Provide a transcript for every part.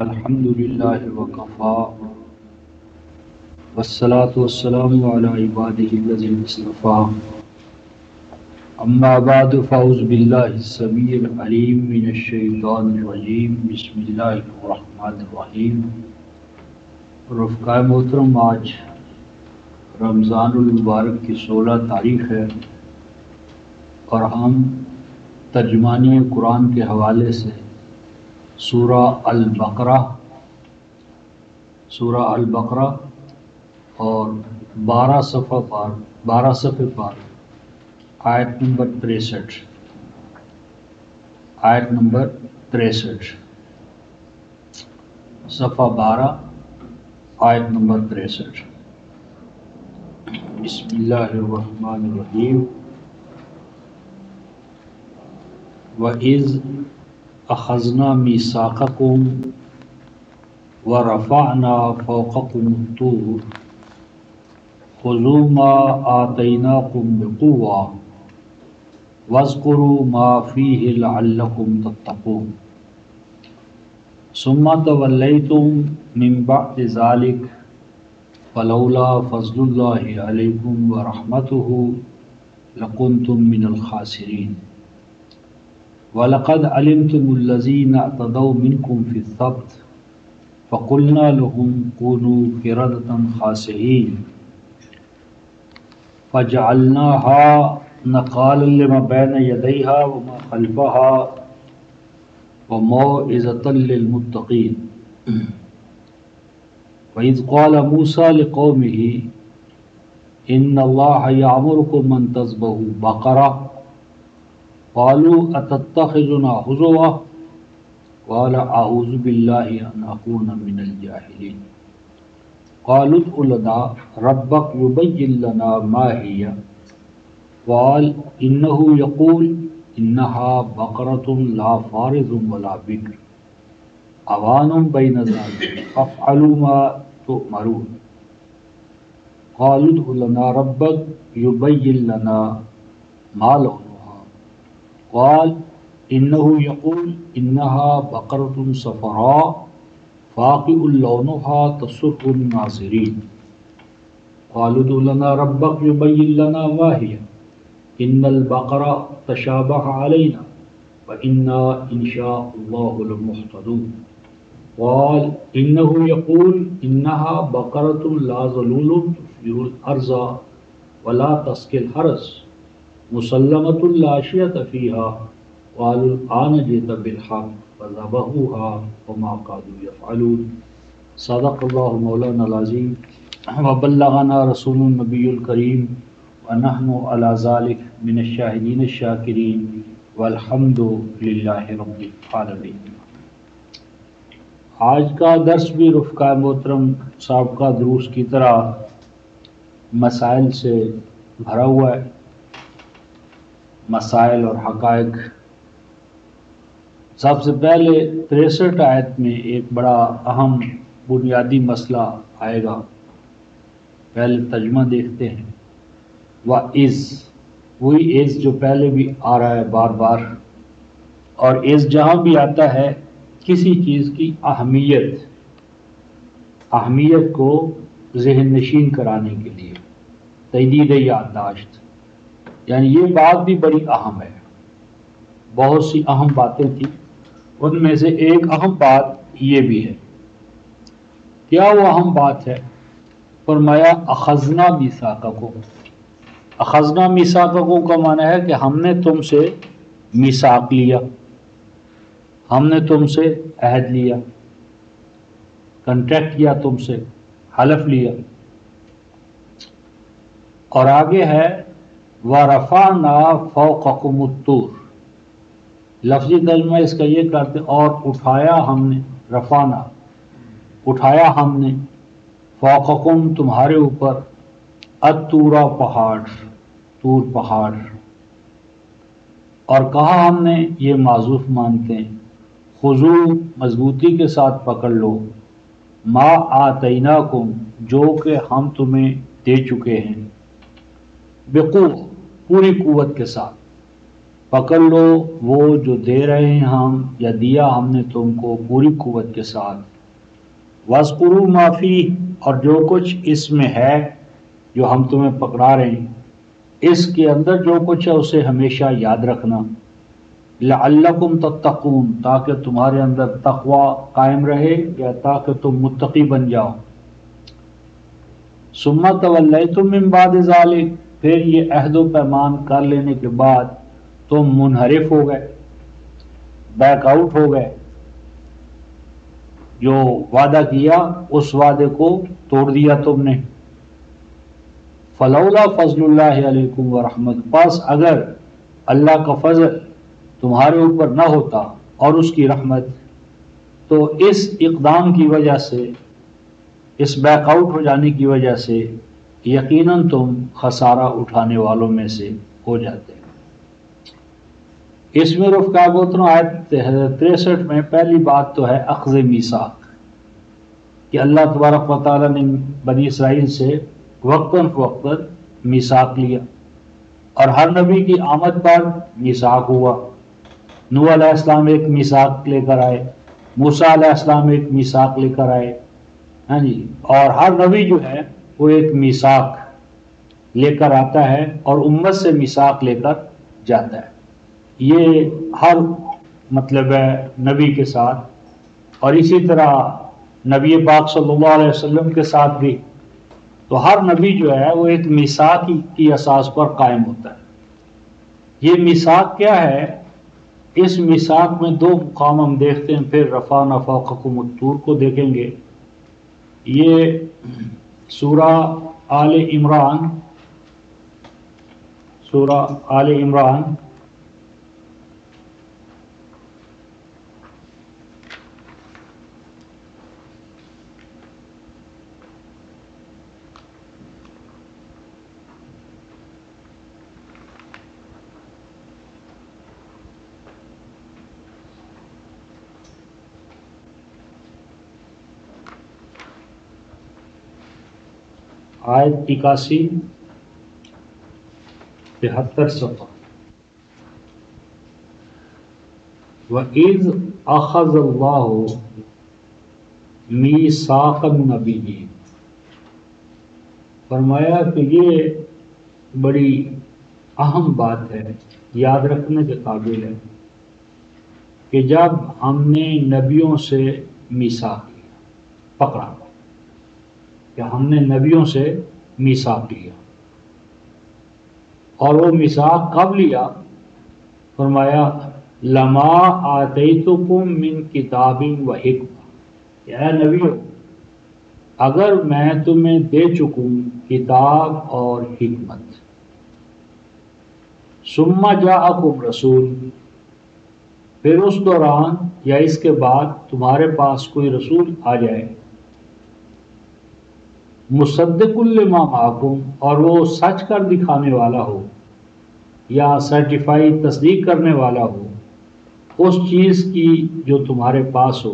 الحمد للہ وکفا والصلاة والسلام علی عباده الذین اصطفیٰ اما بعد فاعوذ باللہ السمیع العلیم من الشیطان الرجیم بسم اللہ الرحمن الرحیم۔ رفقائے محترم، آج رمضان المبارک کی 16 تاریخ ہے اور ہم ترجمانی قرآن کے حوالے سے سورہ البقرہ اور 12 صفحے پر آیت نمبر 63 صفحہ 12 آیت نمبر 63۔ بسم اللہ الرحمن الرحیم۔ وَإِذْ أَخَذْنَا مِيثَاقَكُمْ وَرَفَعْنَا فَوْقَكُمُ الطُّورَ خُذُوا مَا آتَيْنَاكُمْ بِقُوَّةٍ وَاذْكُرُوا مَا فِيهِ لَعَلَّكُمْ تَتَّقُونَ ثُمَّ تَوَلَّيْتُمْ مِنْ بَعْدِ ذَلِكَ فَلَوْلَا فَضْلُ اللَّهِ عَلَيْكُمْ وَرَحْمَتُهُ لَكُنْتُمْ مِنَ الْخَاسِرِينَ وَلَقَدْ عَلِمْتُمُ الَّذِينَ اعْتَدَوْا مِنْكُمْ فِي السَّبْتِ فَقُلْنَا لَهُمْ كُونُوا قِرَدَةً خَاسِئِينَ فَجَعَلْنَاهَا نَكَالًا لِمَا بَيْنَ يَدَيْهَا وَمَا خَلْفَهَا وَمَوْعِظَةً لِلْمُتَّقِينَ۔ وَإِذْ قَالَ مُوسَى لِقَوْمِهِ إِنَّ اللَّهَ يَأْمُرُكُمْ أَن تَذْبَحُوا بَقَرَةً قالوا أتتخذنا هزوا قال أعوذ بالله أن أكون من الجاهلين قالوا ادع لنا ربك يبين لنا ما هي قال إنه يقول إنها بقرة لا فارض ولا بكر عوان بين ذلك فافعلوا ما تؤمرون قالوا ادع لنا ربك يبين لنا ما لونها قال إنه يقول إنها بقرة صفراء فاقع لونها تسر الناظرين قالوا ادع لنا ربك يبين لنا ما هي إن البقرة تشابه علينا وإنا إن شاء الله لمهتدون قال إنه يقول إنها بقرة لا ذلول تثير الأرض ولا تسقي الحرث مسلمۃ لا شیۃ فیہا قالوا الآن جئت بالحق فذبحوها وما كادوا يفعلون۔ صدق اللہ مولانا العظیم وبلغنا رسول النبی الکریم ونحن علی ذلک من الشاہدین الشاکرین والحمد للہ رب العالمین۔ آج کا درس بھی رفقائے محترم سابقہ دروس کی طرح مسائل سے بھرا ہوا ہے، مسائل اور حقائق۔ سب سے پہلے 63 آیت میں ایک بڑا اہم بنیادی مسئلہ آئے گا۔ پہلے ترجمہ دیکھتے ہیں۔ وَإِذْ، وہی از جو پہلے بھی آ رہا ہے بار بار، اور از جہاں بھی آتا ہے کسی چیز کی اہمیت کو ذہن نشین کرانے کے لیے، تجدید یادداشت، یعنی یہ بات بھی بڑی اہم ہے۔ بہت سی اہم باتیں تھیں، ان میں سے ایک اہم بات یہ بھی ہے۔ کیا وہ اہم بات ہے؟ فرمایا اخذنا میثاقکم۔ اخذنا میثاقکم کا معنی ہے کہ ہم نے تم سے میثاق لیا، ہم نے تم سے عہد لیا، کنٹریکٹ کیا، تم سے حلف لیا۔ اور آگے ہے وَرَفَعْنَا فَوْقَكُمُ الطُّورَ، لفظی ترجمہ اس کا یہ کرتے اور اٹھایا ہم نے، رفعنا اٹھایا ہم نے، فوقکم تمہارے اوپر، الطورا پہاڑ، طور پہاڑ، اور کہا ہم نے، یہ معذوف مانتے ہیں، خذو مضبوطی کے ساتھ پکڑ لو، ما آتیناکم جو کہ ہم تمہیں دے چکے ہیں، بقوہ پوری قوت کے ساتھ، پکڑ لو وہ جو دے رہے ہیں ہم یا دیا ہم نے تم کو پوری قوت کے ساتھ. وَاذْكُرُوا مَا فِيهِ اور جو کچھ اس میں ہے جو ہم تمہیں پکڑا رہے ہیں اس کے اندر جو کچھ ہے اسے ہمیشہ یاد رکھنا. لعلکم تتقون تاکہ تمہارے اندر تقوی قائم رہے یا تاکہ تم متقی بن جاؤ. ثم تولیتم من بعد ذلک پھر یہ عہد و پیمان کر لینے کے بعد تم منحرف ہو گئے، بیک آؤٹ ہو گئے، جو وعدہ کیا اس وعدے کو توڑ دیا تم نے. فلولا فضل اللہ علیکم ورحمت پس اگر اللہ کا فضل تمہارے اوپر نہ ہوتا اور اس کی رحمت تو اس اقدام کی وجہ سے، اس بیک آؤٹ ہو جانے کی وجہ سے یقیناً تم خسارہ اٹھانے والوں میں سے ہو جاتے. اس میں رفقا گوتروں آیت 63 میں پہلی بات تو ہے اخذ میثاق کہ اللہ تبارک و تعالیٰ نے بنی اسرائیل سے وقتاً فوقتاً میثاق لیا اور ہر نبی کی آمد پر میثاق ہوا. نوح علیہ السلام ایک میثاق لے کر آئے، موسیٰ علیہ السلام ایک میثاق لے کر آئے، ہاں جی، اور ہر نبی جو ہے وہ ایک میثاق لے کر آتا ہے اور امت سے میثاق لے کر جاتا ہے. یہ ہر مطلب ہے نبی کے ساتھ، اور اسی طرح نبی پاک صلی اللہ علیہ وسلم کے ساتھ بھی. تو ہر نبی جو ہے وہ ایک میثاق کی اساس پر قائم ہوتا ہے. یہ میثاق کیا ہے؟ اس میثاق میں دو مقام ہم دیکھتے ہیں، پھر رفعنا فوقکم الطور کو دیکھیں گے. یہ سورہ آل عمران، سورہ آل عمران آیت 81 73 صفحہ. وَإِذْ أَخَذَ اللَّهُ مِيثَاقَ النَّبِيِّينَ فرمایا کہ یہ بڑی اہم بات ہے، یاد رکھنے کے قابل ہے کہ جب ہم نے نبیوں سے میثاق لیا، پکڑا کہ ہم نے نبیوں سے میثاق لیا. اور وہ میثاق کب لیا؟ فرمایا لما آتیتکم من کتاب و حکمہ، اے نبیو اگر میں تمہیں دے چکوں کتاب اور حکمت. ثم جاءکم رسول پھر اس دوران یا اس کے بعد تمہارے پاس کوئی رسول آ جائے، مصدق لما معکم اور وہ سچ کر دکھانے والا ہو یا سرٹیفائی تصدیق کرنے والا ہو اس چیز کی جو تمہارے پاس ہو.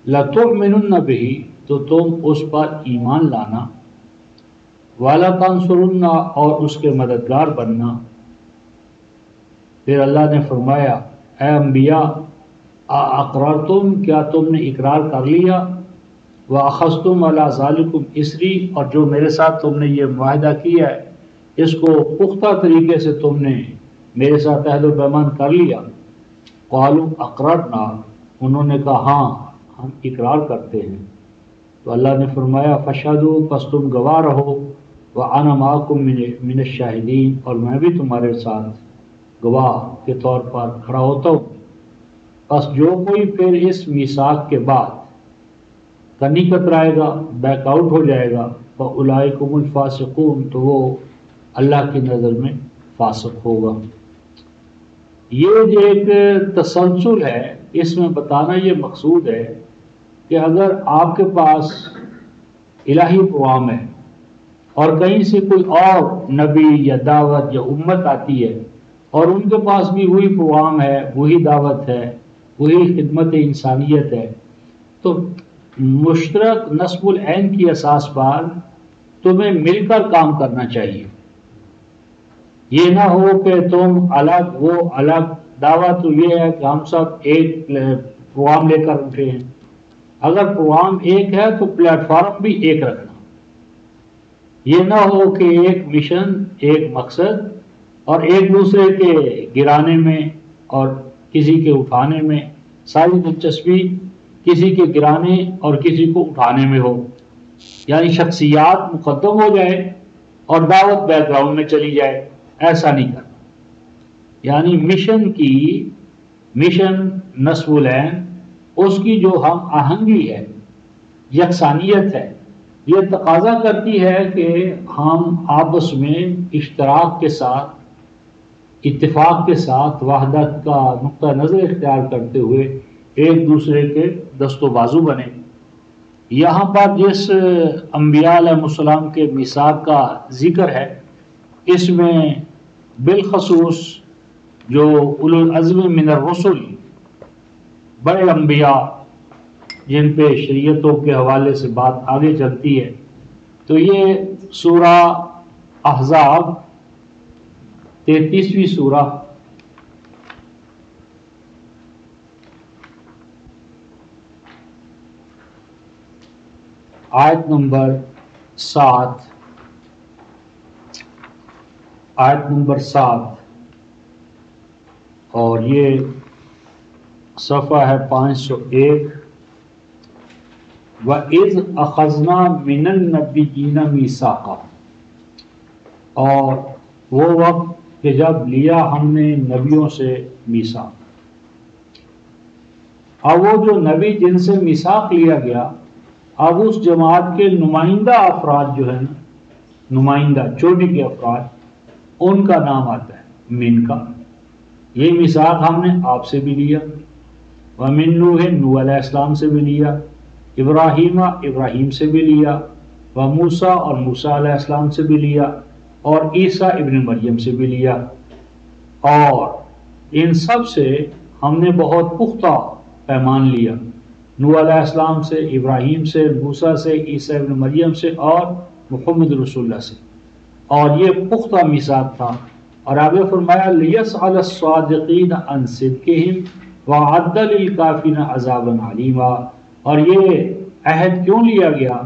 لَتُؤْمِنُنَّ بِهِ تو تم اس پر ایمان لانا، وَلَا تَنْصُرُنَّ اور اس کے مددگار بننا. پھر اللہ نے فرمایا اے انبیاء اقررتم کیا تم نے اقرار کر لیا، وَأَخَذْتُمْ عَلَىٰ ذَلِكُمْ اِسْرِي اور جو میرے ساتھ تم نے یہ معاہدہ کیا ہے اس کو پختہ طریقے سے تم نے میرے ساتھ عہد و پیمان کر لیا. قَالُوا أَقْرَرْنَا انہوں نے کہا ہاں ہم اقرار کرتے ہیں. تو اللہ نے فرمایا فَاشْهَدُوا پس تم گواہ رہو، وَأَنَا مَعَكُمْ مِنَ الشَّاهِدِينَ اور میں بھی تمہارے ساتھ گواہ کے طور پر کھڑا ہوتا ہوں. پس جو کوئی پھر اس میثاق کے بعد کنی کترائے گا، بیک آؤٹ ہو جائے گا، فَأُولَئِكُمُ الْفَاسِقُونَ تو وہ اللہ کی نظر میں فاسق ہوگا. یہ جو ایک تسلسل ہے اس میں بتانا یہ مقصود ہے کہ اگر آپ کے پاس الہی پیغام ہے اور کہیں سے کوئی اور نبی یا دعوت یا امت آتی ہے اور ان کے پاس بھی وہی پیغام ہے، وہی دعوت ہے، وہی خدمت انسانیت ہے، تو مشترک نصب العین کی اساس پر تمہیں مل کر کام کرنا چاہیے. یہ نہ ہو کہ تم الگ وہ الگ، دعویٰ تو یہ ہے کہ ہم سب ایک پروگرام لے کر اٹھے ہیں، اگر پروگرام ایک ہے تو پلیٹ فارم بھی ایک رکھنا، یہ نہ ہو کہ ایک مشن ایک مقصد اور ایک دوسرے کے گرانے میں اور کسی کے اٹھانے میں ساری دلچسپی کسی کے گرانے اور کسی کو اٹھانے میں ہو، یعنی شخصیات مقدم ہو جائے اور دعوت بیک گراؤنڈ میں چلی جائے، ایسا نہیں کرنا۔ یعنی مشن نصب العین، اس کی جو ہم آہنگی ہے، یکسانیت ہے، یہ تقاضا کرتی ہے کہ ہم آپس میں اشتراک کے ساتھ، اتفاق کے ساتھ، وحدت کا نقطہ نظر اختیار کرتے ہوئے ایک دوسرے کے دست و بازو بنے۔ یہاں پر جس انبیاء علیہ السلام کے میثاق کا ذکر ہے، اس میں بالخصوص جو اولو العزم من الرسل، بڑے انبیاء جن پہ شریعتوں کے حوالے سے بات آگے چلتی ہے، تو یہ سورہ احزاب 33ویں سورہ آیت نمبر 7 اور یہ صفحہ ہے 501۔ وَإِذْ أَخَذْنَا مِنَ النَّبِيِّينَ مِيثَاقًا، اور وہ وقت کہ جب لیا ہم نے نبیوں سے میثاق۔ اب وہ جو نبی جن سے میثاق لیا گیا، اب اس جماعت کے نمائندہ افراد جو ہیں، نمائندہ چوٹی کے افراد، ان کا نام آتا ہے من کا۔ یہ میثاق ہم نے آپ سے بھی لیا، وَمِن نوح، نوح علیہ السلام سے بھی لیا، ابراہیم سے بھی لیا، وموسیٰ اور موسیٰ علیہ السلام سے بھی لیا، اور عیسیٰ ابن مریم سے بھی لیا، اور ان سب سے ہم نے بہت پختہ پیمان لیا، نوح علیہ السلام سے، ابراہیم سے، موسیٰ سے، عیسیٰ ابن مریم سے، اور محمد رسول اللہ سے، اور یہ پختہ میثاق تھا۔ اور آگے فرمایا لِيَسْأَلَ الصَّادِقِينَ عَنْ صِدْقِهِمْ وَأَعَدَّ لِلْكَافِرِينَ عَذَابًا عَلِيمًا۔ اور یہ عہد کیوں لیا گیا؟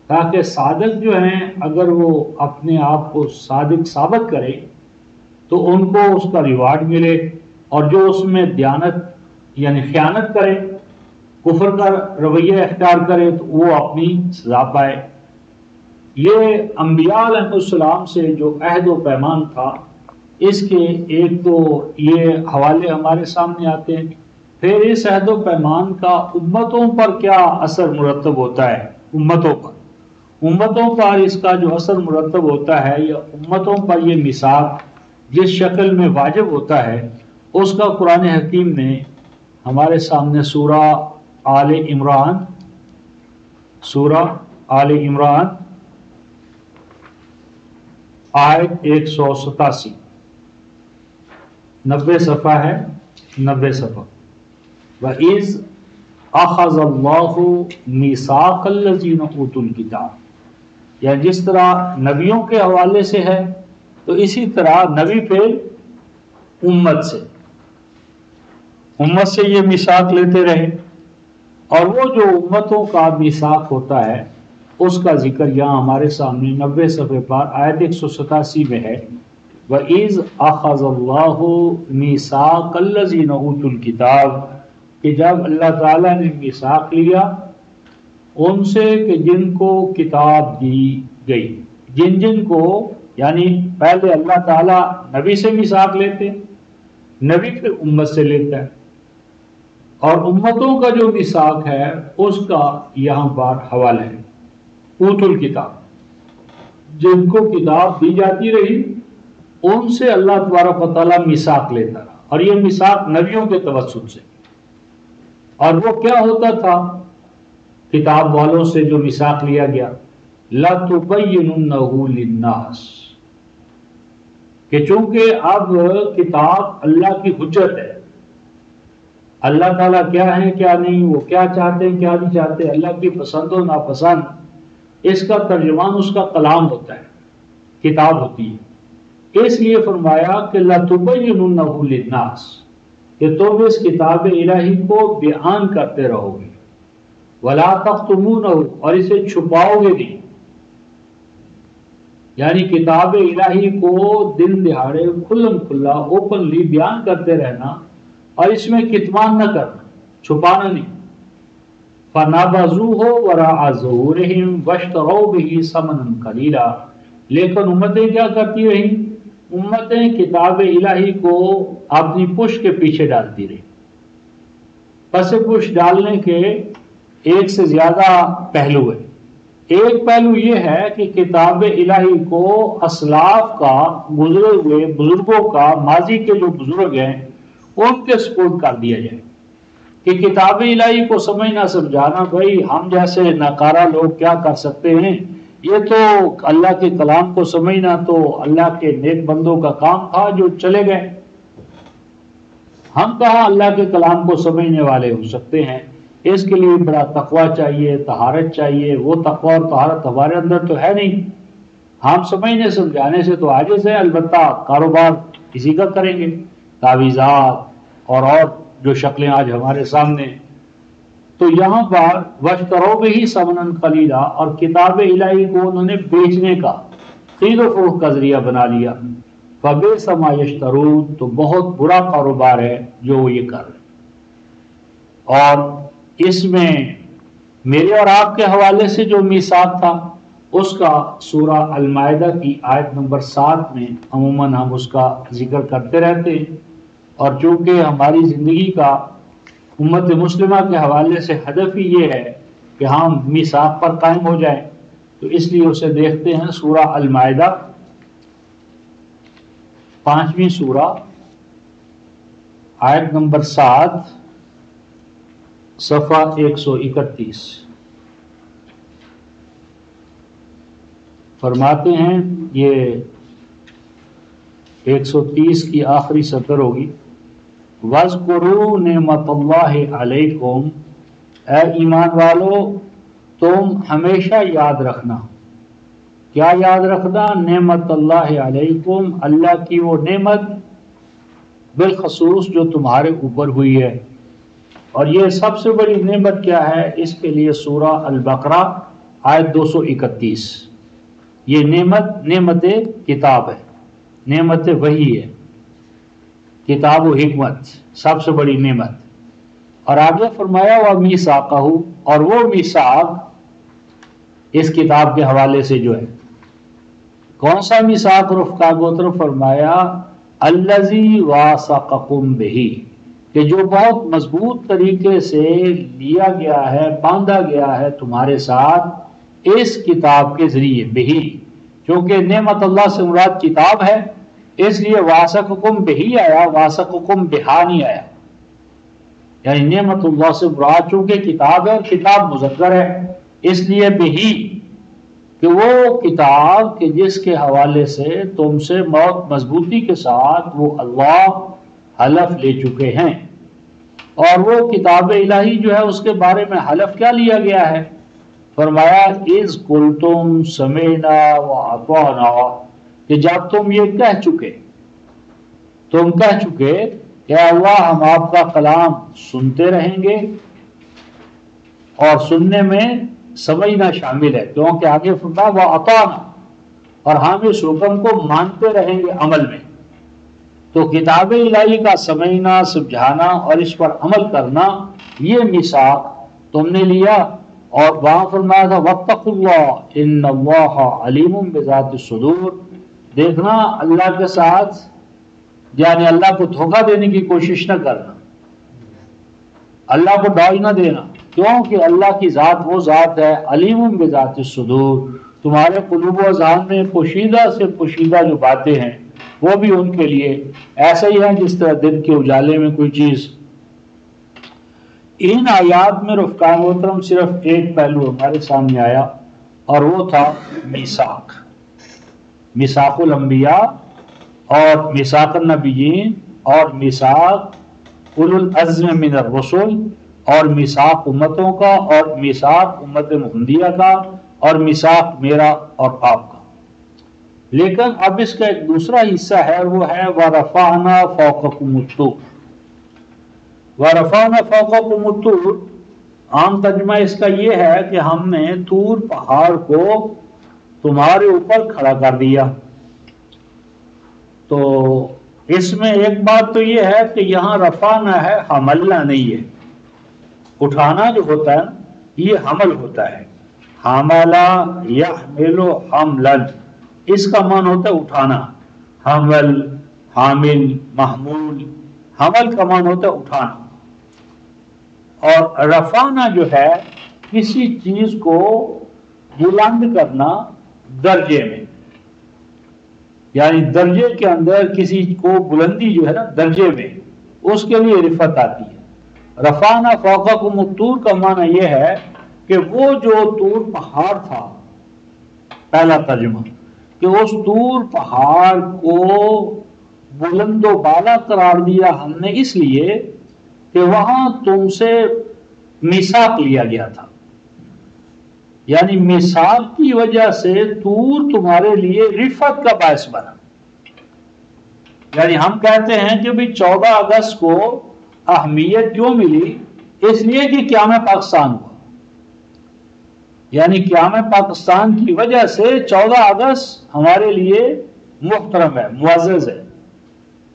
تاکہ صادق جو ہیں اگر وہ اپنے آپ کو صادق ثابت کرے تو ان کو اس کا ریوارڈ ملے، اور جو اس میں دیانت یعنی خیانت کرے، کفر کا رویہ اختیار کرے، تو وہ اپنی سزا پائے۔ یہ انبیاء علیہ السلام سے جو عہد و پیمان تھا، اس کے ایک تو یہ حوالے ہمارے سامنے آتے ہیں، پھر اس عہد و پیمان کا امتوں پر کیا اثر مرتب ہوتا ہے، امتوں پر اس کا جو اثر مرتب ہوتا ہے، یا امتوں پر یہ میثاق جس شکل میں واجب ہوتا ہے، اس کا قرآن حکیم نے ہمارے سامنے سورہ آل عمران آیت 187، 90 صفحہ ہے، 90 صفحہ۔ وَإِذْ أَخَذَ اللَّهُ مِيثَاقَ الَّذِينَ أُوتُوا الْكِتَابَ، یا جس طرح نبیوں کے حوالے سے ہے، تو اسی طرح نبی پھر امت سے یہ میثاق لیتے رہے، اور وہ جو امتوں کا میثاق ہوتا ہے اس کا ذکر یہاں ہمارے سامنے 90 صفحے پر آیت 187 میں ہے۔ وَإِذْ أَخَذَ اللَّهُ مِيثَاقَ الَّذِينَ أُوتُوا الْكِتَابَ، کہ جب اللہ تعالیٰ نے میثاق لیا ان سے کہ جن کو کتاب دی گئی، جن کو، یعنی پہلے اللہ تعالیٰ نبی سے میثاق لیتے، نبی پھر امت سے لیتا ہے، اور امتوں کا جو میثاق ہے اس کا یہاں پر حوالہ ہے۔ اوت الکتاب، جن کو کتاب دی جاتی رہی ان سے اللہ تبارک و تعالیٰ میثاق لیتا رہا، اور یہ میثاق نبیوں کے توسط سے۔ اور وہ کیا ہوتا تھا کتاب والوں سے جو میثاق لیا گیا؟ لَتُبَيِّنُنَّهُ لِلنَّاسِ، کہ چونکہ اب کتاب اللہ کی حجت ہے، اللہ تعالیٰ کیا ہے کیا نہیں، وہ کیا چاہتے ہیں کیا نہیں چاہتے، اللہ کی پسند و ناپسند، اس کا ترجمان اس کا کلام ہوتا ہے، کتاب ہوتی ہے، اس لیے فرمایا کہ لَتُبَيِّنُنَّهُ لِلنَّاسِ کہ تم اس کتاب الہی کو بیان کرتے رہو گے، وَلَا تَكْتُمُونَهُ اور اسے چھپاؤ گے نہیں، یعنی کتاب الہی کو دن دہاڑے کھلم کھلا اوپنلی بیان کرتے رہنا اور اس میں کتمان نہ کرنا، چھپانا نہیں۔ فَنَبَذُوهُ وَرَاءَ ظُهُورِهِمْ وَاشْتَرَوْا بِهِ ثَمَنًا قَلِيلًا، لیکن امتیں کیا کرتی رہیں؟ امتیں کتاب الہی کو اپنی پشت کے پیچھے ڈالتی رہیں۔ پس پشت ڈالنے کے ایک سے زیادہ پہلو ہے۔ ایک پہلو یہ ہے کہ کتاب الہی کو اسلاف کا، گزرے ہوئے بزرگوں کا، ماضی کے جو بزرگ ہیں ان کے سپرد کر دیا جائے کہ کتاب الہی کو سمجھنا سمجھانا، بھائی ہم جیسے ناکارہ لوگ کیا کر سکتے ہیں، یہ تو اللہ کے کلام کو سمجھنا تو اللہ کے نیک بندوں کا کام تھا جو چلے گئے، ہم کہاں اللہ کے کلام کو سمجھنے والے ہو سکتے ہیں۔ اس کے لیے بڑا تقوی چاہیے، طہارت چاہیے، وہ تقوی اور طہارت ہمارے اندر تو ہے نہیں، ہم سمجھنے سمجھانے سے تو عاجز ہیں، البتہ کاروبار کسی کا کریں گے، تعویذات اور جو شکلیں آج ہمارے سامنے۔ تو یہاں پر وَاشْتَرَوْا بِهِ ثَمَنًا قَلِيلًا، اور کتاب الہی کو انہوں نے بیچنے کا، خرید و فروخت کا ذریعہ بنا لیا۔ فَبِئْسَ مَا يَشْتَرُونَ، تو بہت برا کاروبار ہے جو وہ یہ کر رہے ہیں۔ اور اس میں میرے اور آپ کے حوالے سے جو میثاق تھا اس کا سورہ المائدہ کی آیت نمبر 7 میں عموماً ہم اس کا ذکر کرتے رہتے ہیں، اور چونکہ ہماری زندگی کا امت مسلمہ کے حوالے سے ہدف ہی یہ ہے کہ ہم میثاق پر قائم ہو جائیں، تو اس لیے اسے دیکھتے ہیں۔ سورہ المائدہ 5ویں سورہ آیت نمبر 7 صفحہ 131 فرماتے ہیں، یہ 130 کی آخری سطر ہوگی۔ وَاذْكُرُوا نِعْمَتَ اللَّهِ عَلَيْكُمْ، اے ایمان والو تم ہمیشہ یاد رکھنا، کیا یاد رکھنا؟ نعمت اللہ علیکم، اللہ کی وہ نعمت بالخصوص جو تمہارے اوپر ہوئی ہے۔ اور یہ سب سے بڑی نعمت کیا ہے؟ اس کے لیے سورہ البقرہ آیت 231، یہ نعمت کتاب ہے، نعمت وحی ہے، کتاب و حکمت سب سے بڑی نعمت۔ اور آگے فرمایا وَمِيثَاقَهُ، اور وہ میثاق اس کتاب کے حوالے سے جو ہے، کون سا میثاق؟ رفقا گوتر فرمایا الَّذِي وَاثَقَكُم بِهِ، کہ جو بہت مضبوط طریقے سے لیا گیا ہے، باندھا گیا ہے تمہارے ساتھ اس کتاب کے ذریعے، بہی، کیونکہ نعمت اللہ سے مراد کتاب ہے، اس لیے واسقکم بہی آیا، واسقکم بہا نہیں آیا، یعنی نعمت اللہ سے مراد چونکہ کتاب ہے، کتاب مذکر ہے، اس لیے بہی، کہ وہ کتاب کہ جس کے حوالے سے تم سے بہت مضبوطی کے ساتھ وہ اللہ حلف لے چکے ہیں۔ اور وہ کتاب الہی جو ہے اس کے بارے میں حلف کیا لیا گیا ہے؟ فرمایا اذ قلتم سمعنا واطعنا، کہ جب تم یہ کہہ چکے کہ اللہ ہم آپ کا کلام سنتے رہیں گے، اور سننے میں سمجھنا شامل ہے، کیونکہ آگے فرمایا واطعنا، اور ہم اس حکم کو مانتے رہیں گے عمل میں۔ تو کتاب الہی کا سمجھنا، سمجھانا اور اس پر عمل کرنا، یہ میثاق تم نے لیا۔ اور وہاں فرمایا تھا واتقوا اللہ ان اللہ علیم بذات الصدور، دیکھنا اللہ کے ساتھ، یعنی اللہ کو دھوکہ دینے کی کوشش نہ کرنا، اللہ کو ڈال نہ دینا، کیونکہ اللہ کی ذات وہ ذات ہے علیم بذات الصدور، تمہارے قلوب و اذہان میں پوشیدہ سے پوشیدہ جو باتیں ہیں وہ بھی ان کے لیے ایسا ہی ہے جس طرح دن کے اجالے میں کوئی چیز۔ ان آیات میں رفقان محترم صرف ایک پہلو ہمارے سامنے آیا، اور وہ تھا میثاق، میثاق الانبیاء اور میثاق النبیین اور میثاق اولو العزم من الرسل اور میثاق امتوں کا اور میثاق امت محمدیہ کا اور میثاق میرا اور آپ کا۔ لیکن اب اس کا ایک دوسرا حصہ ہے، وہ ہے وَرَفَعْنَا فَوْقَكُمُ الطُّورَ۔ وَرَفَعْنَا فَوْقَكُمُ الطُّورَ عام ترجمہ اس کا یہ ہے کہ ہم نے طور پہاڑ کو تمہارے اوپر کھڑا کر دیا۔ تو اس میں ایک بات تو یہ ہے کہ یہاں رفعنا ہے، حملنا نہیں ہے۔ اٹھانا جو ہوتا ہے یہ حمل ہوتا ہے، حملا یحمل حملا، اس کا معنی ہوتا ہے اٹھانا، حمل، حامل، محمول، حمل کا معنی ہوتا ہے اٹھانا۔ اور رفعنا جو ہے کسی چیز کو بلند کرنا درجے میں، یعنی درجے کے اندر کسی کو بلندی جو ہے نا درجے میں، اس کے لیے رفعت آتی ہے۔ رفعنا فوقکم الطور کا معنی یہ ہے کہ وہ جو طور پہاڑ تھا، پہلا ترجمہ کہ اس طور پہاڑ کو بلند و بالا قرار دیا ہم نے اس لیے کہ وہاں تم سے میثاق لیا گیا تھا، یعنی میثاق کی وجہ سے طور تمہارے لیے رفعت کا باعث بنا۔ یعنی ہم کہتے ہیں کہ بھی 14 اگست کو اہمیت کیوں ملی؟ اس لیے کہ قیام پاکستان ہوا، یعنی قیام پاکستان کی وجہ سے 14 اگست ہمارے لیے محترم ہے، معزز ہے۔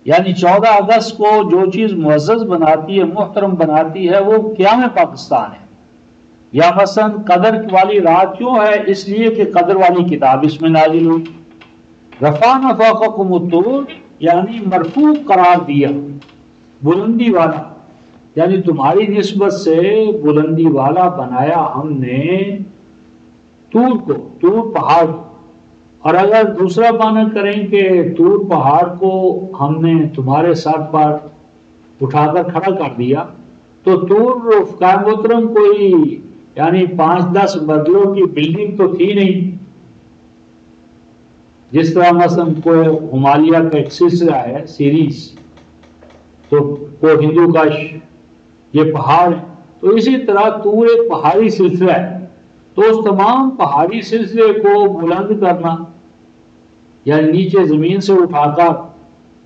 یعنی 14 اگست کو جو چیز معزز بناتی ہے، محترم بناتی ہے، وہ قیام پاکستان ہے۔ یا مثلا قدر والی رات کیوں ہے؟ اس لیے کہ قدر والی کتاب اس میں نازل ہوئی۔ رفعنا فوقکم الطور یعنی مرفوع قرار دیا، بلندی والا، یعنی تمہاری نسبت سے بلندی والا بنایا ہم نے طور کو، طور پہاڑ کو۔ اور اگر دوسرا معنی کریں کہ طور پہاڑ کو ہم نے تمہارے سر پر اٹھا کر کھڑا کر دیا، تو طور قائم محترم کوئی یعنی 5-10 منزلوں کی بلڈنگ تو تھی نہیں، جس طرح مثلا کوئی ہمالیہ کا ایک سلسلہ ہے سیریز، تو وہ ہندو کش، یہ پہاڑ ہے، تو اسی طرح طور ایک پہاڑی سلسلہ ہے۔ تو اس تمام پہاڑی سلسلے کو بلند کرنا، یعنی نیچے زمین سے اٹھا کر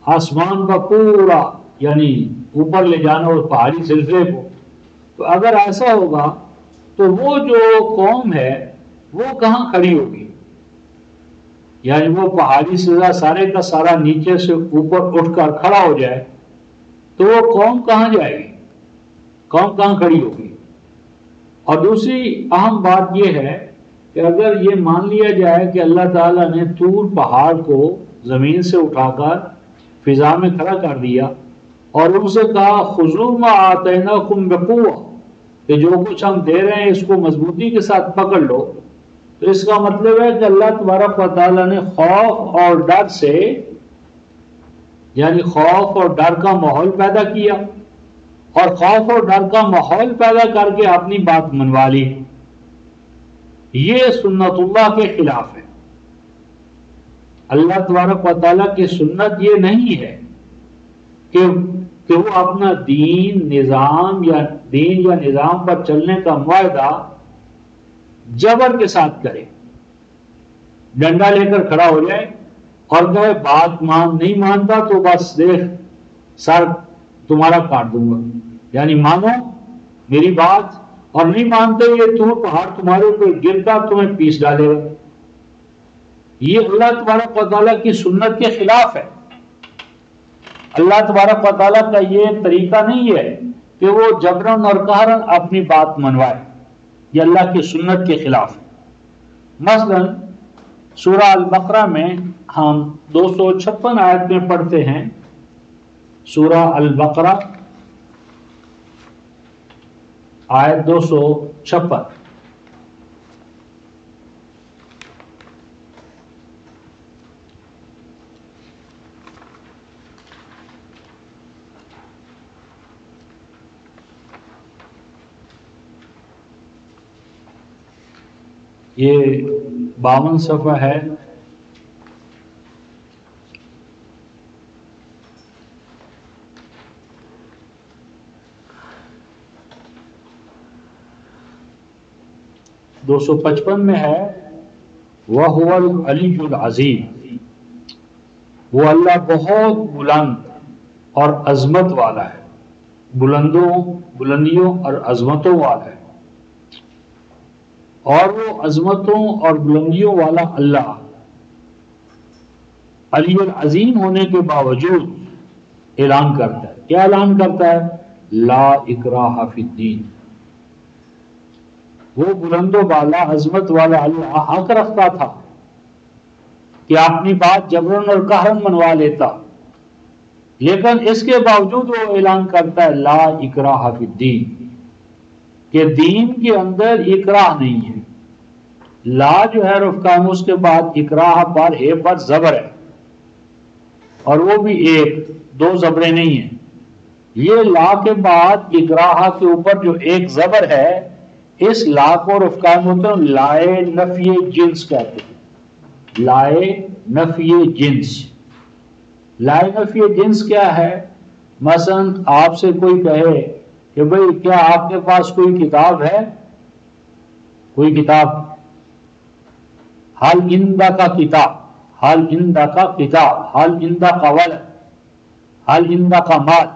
آسمان کا پورا یعنی اوپر لے جانا اس پہاڑی سلسلے کو، تو اگر ایسا ہوگا تو وہ جو قوم ہے وہ کہاں کھڑی ہوگی؟ یعنی وہ پہاڑی سلسلہ سارے کا سارا نیچے سے اوپر اٹھ کر کھڑا ہو جائے تو وہ قوم کہاں جائے گی؟ قوم کہاں کھڑی ہوگی؟ اور دوسری اہم بات یہ ہے کہ اگر یہ مان لیا جائے کہ اللہ تعالیٰ نے طور پہاڑ کو زمین سے اٹھا کر فضا میں کھڑا کر دیا اور ان سے کہا خذوا ما آتیناکم بقوہ، کہ جو کچھ ہم دے رہے ہیں اس کو مضبوطی کے ساتھ پکڑ لو، تو اس کا مطلب ہے کہ اللہ تبارک و تعالیٰ نے خوف اور ڈر سے، یعنی خوف اور ڈر کا ماحول پیدا کیا، اور خوف اور ڈر کا ماحول پیدا کر کے اپنی بات منوا لی۔ یہ سنت اللہ کے خلاف ہے۔ اللہ تبارک و تعالیٰ کی سنت یہ نہیں ہے کہ وہ اپنا دین یا نظام پر چلنے کا معاہدہ جبر کے ساتھ کرے، ڈنڈا لے کر کھڑا ہو جائے اور کہے بات نہیں مانتا تو بس دیکھ سر تمہارا کاٹ دوں گا، یعنی مانو میری بات، اور نہیں مانتے یہ طور پہاڑ تمہارے اوپر گر کر تمہیں پیس ڈالے گا۔ یہ اللہ تبارک و تعالیٰ کی سنت کے خلاف ہے۔ اللہ تبارک و تعالیٰ کا یہ طریقہ نہیں ہے کہ وہ جبرن اور قہرن اپنی بات منوائے، یہ اللہ کی سنت کے خلاف ہے۔ مثلا سورہ البقرہ میں ہم 256 آیت میں پڑھتے ہیں، سورہ البقرہ آیت 256، یہ 52 صفحہ ہے۔ دو 255 میں ہے وَهُوَ الْعَلِيُّ الْعَظِيمُ، وہ اللہ بہت بلند اور عظمت والا ہے، بلندیوں اور عظمتوں والا ہے، اور وہ عظمتوں اور بلندیوں والا اللہ علی العظیم ہونے کے باوجود اعلان کرتا ہے. کیا اعلان کرتا ہے؟ لا اکراہ فی الدین. وہ بلند و بالا عظمت والا اللہ حق رکھتا تھا کہ اپنی بات جبرن اور قہرن منوا لیتا، لیکن اس کے باوجود وہ اعلان کرتا ہے لا اکراہ فی الدین، کہ دین کے اندر اکراہ نہیں ہے. لا جو ہے رفع قاموس کے بعد اکراہ پر ہے پر زبر ہے، اور وہ بھی ایک دو زبریں نہیں ہیں. یہ لا کے بعد اکراہ کے اوپر جو ایک زبر ہے، اس لا کو رفع قاموس لائے نفی جنس کہتے ہیں. لائے نفی جنس. لائے نفی جنس کیا ہے؟ مثلا آپ سے کوئی کہے کہ بھئی کیا آپ کے پاس کوئی کتاب ہے؟ کوئی کتاب، حل اندہ کا کتاب، حل اندہ کا کتاب، حل اندہ کا ولد، حل اندہ کا مال،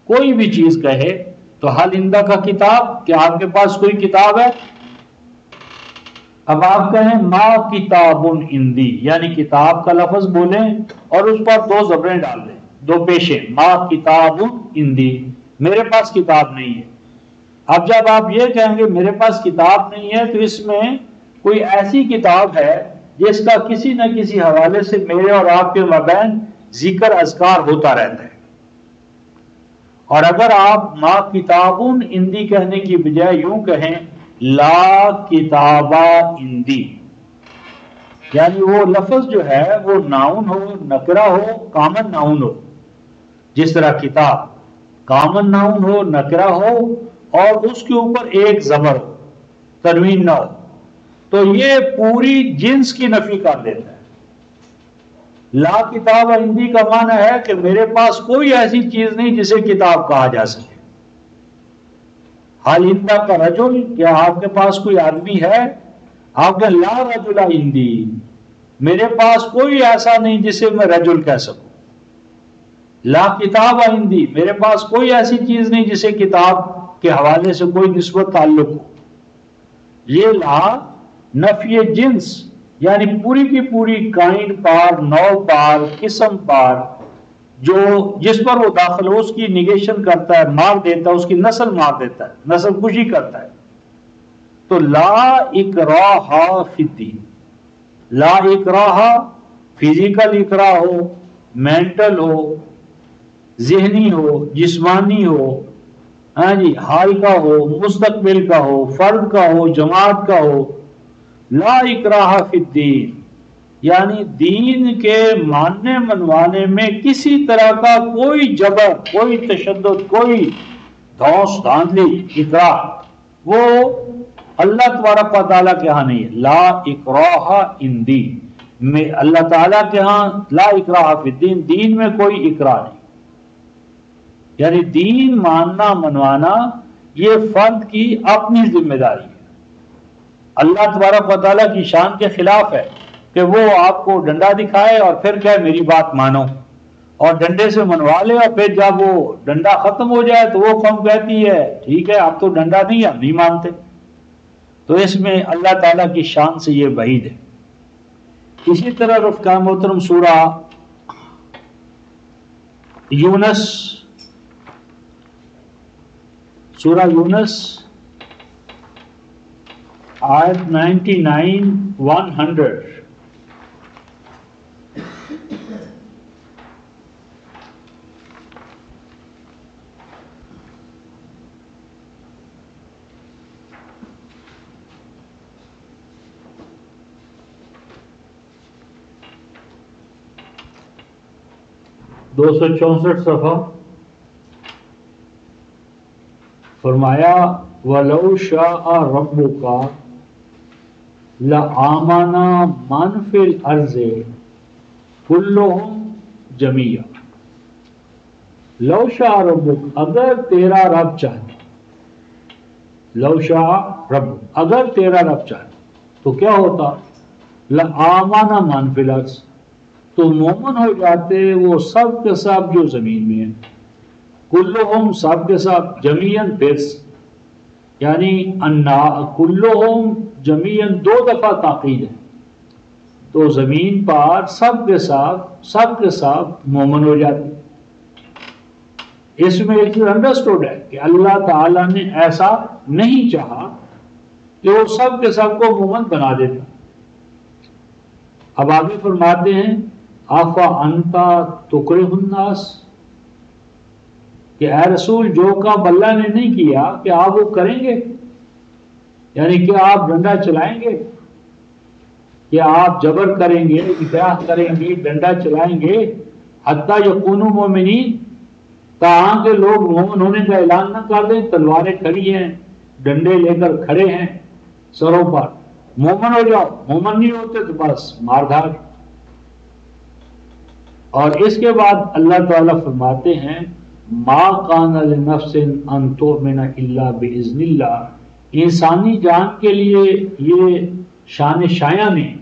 کوئی بھی چیز کہے تو حل اندہ کا کتاب، کہ آپ کے پاس کوئی کتاب ہے؟ اب آپ کہیں ما کتاب اندی، یعنی کتاب کا لفظ بولیں اور اس پر دو زبریں ڈال دیں، دو پیشیں، ما کتاب اندی، میرے پاس کتاب نہیں ہے. اب جب آپ یہ کہیں گے میرے پاس کتاب نہیں ہے، تو اس میں کوئی ایسی کتاب ہے جس کا کسی نہ کسی حوالے سے میرے اور آپ کے مابین ذکر اذکار ہوتا رہتا ہے. اور اگر آپ ما کتابن اندی کہنے کی بجائے یوں کہیں لا کتابہ اندی، یعنی وہ لفظ جو ہے وہ ناؤن ہو، نکرہ ہو، کامن ناؤن ہو. جس طرح کتاب کامن ناؤن ہو، نکرہ ہو، اور اس کے اوپر ایک زبر ہو، تنوین نہ ہو، تو یہ پوری جنس کی نفی کر دیتا ہے. لا کتاب عندی کا معنی ہے کہ میرے پاس کوئی ایسی چیز نہیں جسے کتاب کہا جا سکے. حال اندہ کا رجل، کیا آپ کے پاس کوئی آدمی ہے؟ آپ نے لا رجل عندی، میرے پاس کوئی ایسا نہیں جسے میں رجل کہہ سکوں. لا کتاب عندی، میرے پاس کوئی ایسی چیز نہیں جسے کتاب کے حوالے سے کوئی نسبت تعلق ہو. یہ لا نفی جنس، یعنی پوری کی پوری کائنڈ پر، نوع پر، قسم پر جو جس پر وہ داخل ہو اس کی نیگیشن کرتا ہے، مار دیتا ہے، اس کی نسل مار دیتا ہے، نسل کشی کرتا ہے. تو لا اکراہ فی الدین، لا اکراہ، فزیکل اکراہ ہو، مینٹل ہو، ذہنی ہو، جسمانی ہو، ہاں جی، حال کا ہو، مستقبل کا ہو، فرد کا ہو، جماعت کا ہو، لا اکراہ فی الدین، یعنی دین کے ماننے منوانے میں کسی طرح کا کوئی جبر، کوئی تشدد، کوئی دھوس دھاندلی، اکراہ، وہ اللہ تبارک و تعالیٰ کے ہاں نہیں ہے. لا اکراہ اندی، میں اللہ تعالیٰ کے ہاں لا اکراہ فی الدین، دین میں کوئی اکراہ نہیں. یعنی دین ماننا منوانا یہ فرد کی اپنی ذمہ داری ہے. اللہ تبارک و تعالیٰ کی شان کے خلاف ہے کہ وہ آپ کو ڈنڈا دکھائے اور پھر کہے میری بات مانو، اور ڈنڈے سے منوا لے، اور پھر جب وہ ڈنڈا ختم ہو جائے تو وہ قوم کہتی ہے ٹھیک ہے اب تو ڈنڈا نہیں، ہم نہیں مانتے. تو اس میں اللہ تعالیٰ کی شان سے یہ بعید ہے. اسی طرح رفقا محترم سورہ یونس، سورہ یونس آیت 99 100، دو سو 64 صفحہ. فرمایا وَلَوْ شَاءَ رَبُّكَ لَآمَنَ مَنْ فِي الْأَرْضِ كُلُّهُمْ جَمِيعًا. لو شاء ربک، اگر تیرا رب چاہے، لو شاء ربک، اگر تیرا رب چاہے تو کیا ہوتا؟ لَآمَنَ مَنْ فِي الْأَرْضِ، تو مومن ہو جاتے وہ سب کے سب جو زمین میں ہیں، کلہم سب کے سب، جمیعاً پھر یعنی کلہم جمیعاً 2 دفعہ تاکید ہے، تو زمین پر سب کے سب مومن ہو جاتے۔ اس میں ایک چیز انڈرسٹوڈ ہے کہ اللہ تعالیٰ نے ایسا نہیں چاہا کہ وہ سب کے سب کو مومن بنا دیتا۔ اب آگے فرماتے ہیں آفا انتا تکرہ الناس، کہ اے رسول جو کام اللہ نے نہیں کیا کہ آپ وہ کریں گے، یعنی کہ آپ ڈنڈا چلائیں گے، کہ آپ جبر کریں گے، اکراہ کریں گے، ڈنڈا چلائیں گے، حتیٰ یکونوا مومنین، تاہاں کہ لوگ مومن ہونے کا اعلان نہ کر دیں، تلواریں کھڑی ہیں، ڈنڈے لے کر کھڑے ہیں سروں پر، مومن ہو جاؤ، مومن نہیں ہوتے تو بس مار دھاڑ۔ اور اس کے بعد اللہ تعالیٰ فرماتے ہیں ما کان لنفس ان تؤمن الا باذن اللہ، انسانی جان کے لیے یہ شان شایع نہیں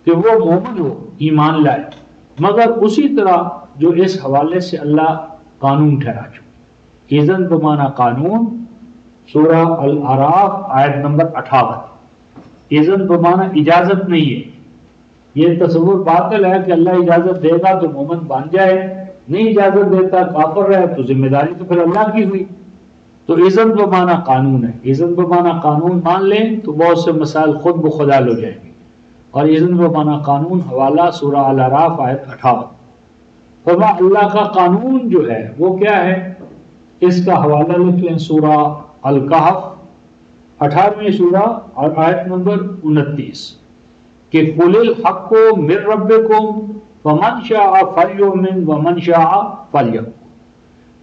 کہ وہ مومن ہو، ایمان لائے، مگر اسی طرح جو اس حوالے سے اللہ قانون ٹھہرا چکے۔ اذن بمعنی قانون، سورہ الاعراف آیت نمبر 58۔ اذن بمعنی اجازت نہیں ہے، یہ تصور باطل ہے کہ اللہ اجازت دے گا تو مومن بن جائے، نہیں اجازت دیتا کافر رہے تو ذمہ داری تو پھر اللہ کی ہوئی۔ تو اذن بمعنی قانون ہے، اذن بمعنی قانون مان لیں تو بہت سے مسائل خود بخود حل ہو جائیں گے۔ اور اذن بمعنی قانون حوالہ سورہ الاعراف آیت 58۔ فرما اللہ کا قانون جو ہے وہ کیا ہے، اس کا حوالہ لکھ لیں سورہ الکہف 18ویں سورہ اور آیت نمبر 29، کہ قل الحق من ربکم فمن شاء فلیؤمن ومن شاء فلیکفر،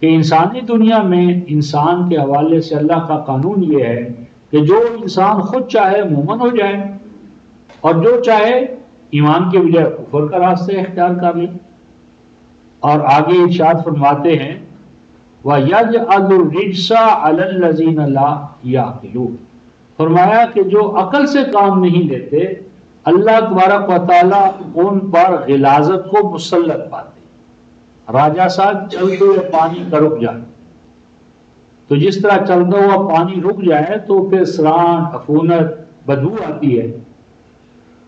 کہ انسانی دنیا میں انسان کے حوالے سے اللہ کا قانون یہ ہے کہ جو انسان خود چاہے مومن ہو جائے اور جو چاہے ایمان کے بجائے کفر کا راستہ اختیار کر لے۔ اور آگے ارشاد فرماتے ہیں وَيَجْعَلُ الرِّجْسَ عَلَى الَّذِينَ لَا يَعْقِلُونَ، فرمایا کہ جو عقل سے کام نہیں لیتے اللہ تبارک و تعالیٰ ان پر غلاظت کو مسلط پاتے۔ راجہ صاحب چلتے ہوئے پانی کا رک جائے، تو جس طرح چلتا ہوا پانی رک جائے تو پھر سران، عفونت، بدبو آتی ہے،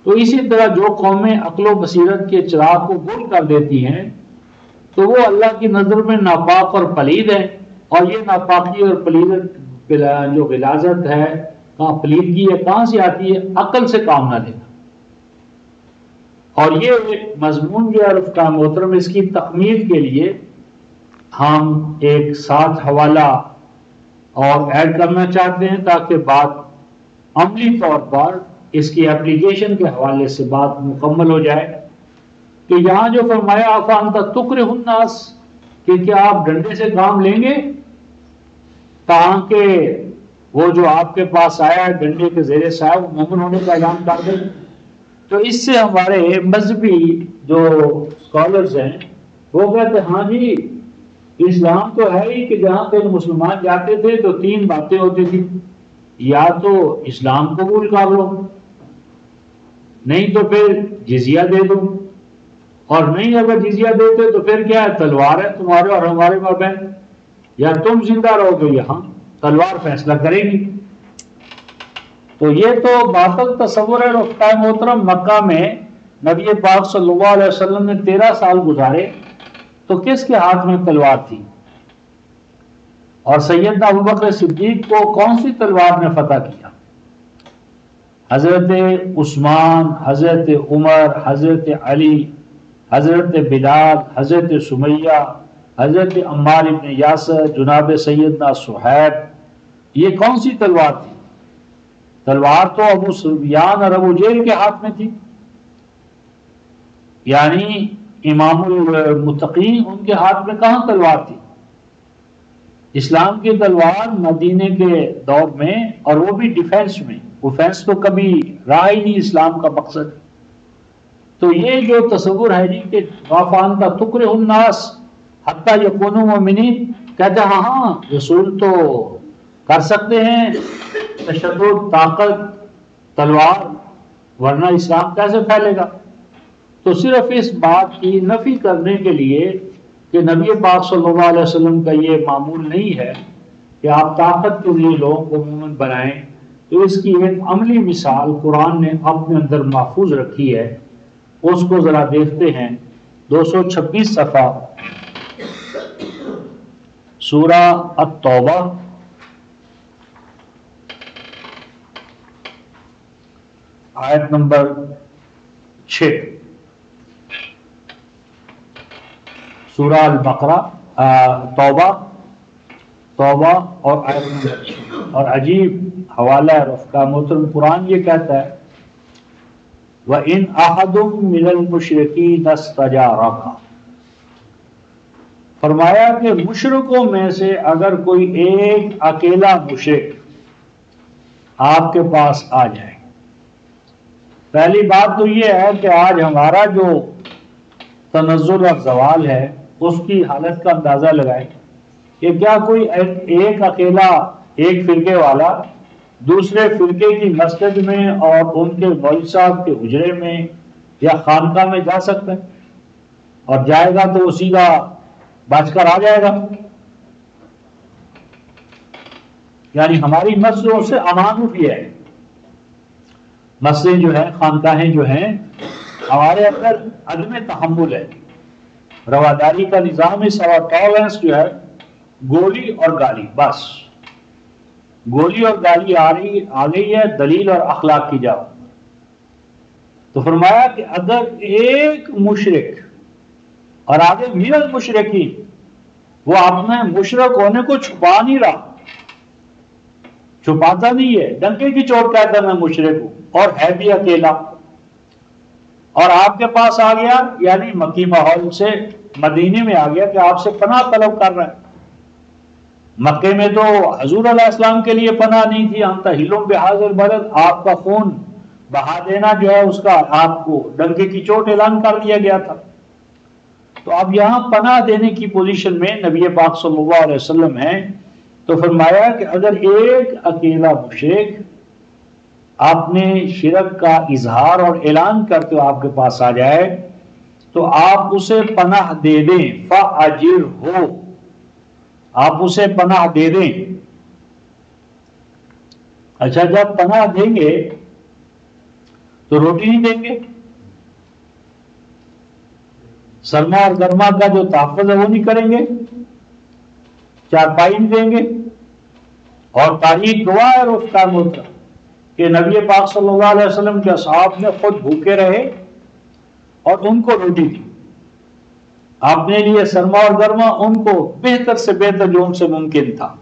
تو اسی طرح جو قومیں عقل و بصیرت کے چراغ کو گل کر دیتی ہیں تو وہ اللہ کی نظر میں ناپاک اور پلید ہیں، اور یہ ناپاکی اور پلیدت جو غلاظت ہے، پلیدگی ہے، کہاں سے آتی ہے؟ عقل سے کام نہ لینا۔ اور یہ مضمون جو ہے رفقا محترم، اس کی تکمیل کے لیے ہم ایک ساتھ حوالہ اور ایڈ کرنا چاہتے ہیں تاکہ بات عملی طور پر اس کی اپلیکیشن کے حوالے سے بات مکمل ہو جائے۔ کہ یہاں جو فرمایا افانت تکرہ الناس، کہ کیا آپ ڈنڈے سے کام لیں گے تاکہ وہ جو آپ کے پاس آیا ہے ڈنڈے کے زیر سایہ وہ مومن ہونے کا اعلان کر دیں؟ تو اس سے ہمارے مذہبی جو اسکالرز ہیں وہ کہتے ہیں ہاں جی اسلام تو ہے ہی کہ جہاں پہ مسلمان جاتے تھے تو 3 باتیں ہوتی تھی، یا تو اسلام قبول کر لو، نہیں تو پھر جزیہ دے دو، اور نہیں اگر جزیہ دیتے تو پھر کیا ہے، تلوار ہے تمہارے اور ہمارے مابین، یا تم زندہ رہو گے یہاں تلوار فیصلہ کرے گی۔ تو یہ تو باطل تصور ہے رفقائے محترم۔ مکہ میں نبی پاک صلی اللہ علیہ وسلم نے 13 سال گزارے تو کس کے ہاتھ میں تلوار تھی؟ اور سیدنا ابوبکر صدیق کو کون سی تلوار نے فتح کیا؟ حضرت عثمان، حضرت عمر، حضرت علی، حضرت بلال، حضرت سمیہ، حضرت عمار ابن یاسر، جناب سیدنا صہیب، یہ کون سی تلوار تھی؟ تلوار تو ابو سفیان اور ابو جہل کے ہاتھ میں تھی، یعنی امام المتقین ان کے ہاتھ میں کہاں تلوار تھی؟ اسلام کی تلوار مدینے کے دور میں، اور وہ بھی ڈیفینس میں، اوفینس تو کبھی رہا ہی نہیں اسلام کا مقصد۔ تو یہ جو تصور ہے جی کہ وَفَأَنْتَ تُكْرِهُ النَّاسَ حَتَّى يَكُونُوا مُؤْمِنِينَ، کہتے ہیں ہاں رسول تو کر سکتے ہیں تشدد، طاقت، تلوار، ورنہ اسلام کیسے پھیلے گا؟ تو صرف اس بات کی نفی کرنے کے لیے کہ نبی پاک صلی اللہ علیہ وسلم کا یہ معمول نہیں ہے کہ آپ طاقت کے لیے لوگوں کو مومن بنائیں، تو اس کی ایک عملی مثال قرآن نے اپنے اندر محفوظ رکھی ہے، اس کو ذرا دیکھتے ہیں۔ 226 صفحہ سورہ التوبہ، آیت نمبر 6، سورہ البقرہ توبہ اور آیت نمبر 6۔ اور عجیب حوالہ ہے رفقا محترم، قرآن یہ کہتا ہے وَإِنْ أَحَدٌ مِّنَ الْمُشْرِكِينَ اسْتَجَارَكَ، فرمایا کہ مشرکوں میں سے اگر کوئی ایک اکیلا مشرک آپ کے پاس آ جائے۔ پہلی بات تو یہ ہے کہ آج ہمارا جو تنزل اور زوال ہے اس کی حالت کا اندازہ لگائیں کہ کیا کوئی ایک اکیلا ایک فرقے والا دوسرے فرقے کی مسجد میں اور ان کے مولوی صاحب کے حجرے میں یا خانقاہ میں جا سکتا ہے؟ اور جائے گا تو وہ سیدھا بچ کر آ جائے گا؟ یعنی ہماری مسجدوں سے امان اٹھی ہے، مسجد جو ہے، خانقاہیں جو ہیں، ہمارے اندر عدم تحمل ہے، رواداری کا نظام ہے، سوا ٹالرنس جو ہے گولی اور گالی، بس گولی اور گالی آ گئی ہے، دلیل اور اخلاق کی جاؤ۔ تو فرمایا کہ اگر ایک مشرک، اور آگے من المشرکین، وہ اپنے مشرک ہونے کو چھپا نہیں رہا، چھپاتا نہیں ہے، ڈنکے کی چوٹ کہتا میں مشرک ہوں اور ہے بھی اکیلا، اور آپ کے پاس آ گیا، یعنی مکی ماحول سے مدینے میں آ گیا کہ آپ سے پناہ طلب کر رہا ہے۔ مکے میں تو حضور علیہ السلام کے لیے پناہ نہیں تھی، انت حلم بہذا البلد، آپ کا خون بہا دینا جو ہے اس کا آپ کو ڈنکے کی چوٹ اعلان کر دیا گیا تھا۔ تو اب یہاں پناہ دینے کی پوزیشن میں نبی پاک صلی اللہ علیہ وسلم ہیں، تو فرمایا کہ اگر ایک اکیلا مشرک اپنے شرک کا اظہار اور اعلان کرتے ہوئے آپ کے پاس آ جائے تو آپ اسے پناہ دے دیں، فَأَجِرْهُ، آپ اسے پناہ دے دیں۔ اچھا، جب پناہ دیں گے تو روٹی نہیں دیں گے، سرما اور گرما کا جو تحفظ ہے وہ نہیں کریں گے، چارپائی نہیں دیں گے، اور تاریخ گواہ ہے اس کا ہوتا کہ نبی پاک صلی اللہ علیہ وسلم کے اصحاب نے خود بھوکے رہے اور ان کو روٹی دی، اپنے لیے سرما اور گرما ان کو بہتر سے بہتر جو ان سے ممکن تھا۔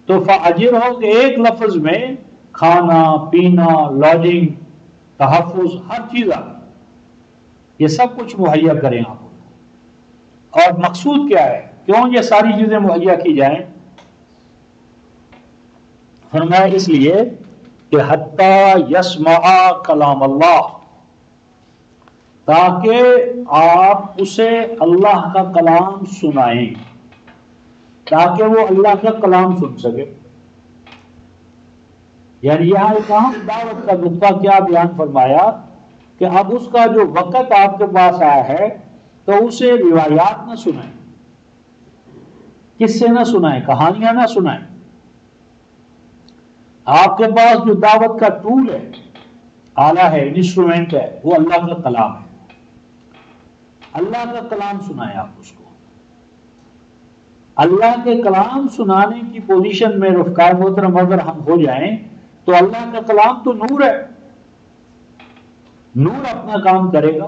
تو فَأَجِرْهُ کہ ایک لفظ میں کھانا پینا، لاڈنگ، تحفظ، ہر چیز آ یہ سب کچھ مہیا کریں آپ کو۔ اور مقصود کیا ہے، کیوں یہ ساری چیزیں مہیا کی جائیں؟ فرمایا اس لیے کہ حتی یسمع کلام اللہ، تاکہ آپ اسے اللہ کا کلام سنائیں، تاکہ وہ اللہ کا کلام سن سکے۔ یعنی یہاں ایک اہم دعوت کا نقطہ کیا بیان فرمایا کہ اب اس کا جو وقت آپ کے پاس آیا ہے تو اسے روایات نہ سنائیں، کس سے نہ سنائیں، کہانیاں نہ سنائیں۔ آپ کے پاس جو دعوت کا ٹول ہے، آلہ ہے، انسٹرومنٹ ہے، وہ اللہ کا کلام ہے، اللہ کا کلام سنائیں آپ اس کو۔ اللہ کے کلام سنانے کی پوزیشن میں رفقائے محترم اگر ہم ہو جائیں تو اللہ کا کلام تو نور ہے، نور اپنا کام کرے گا۔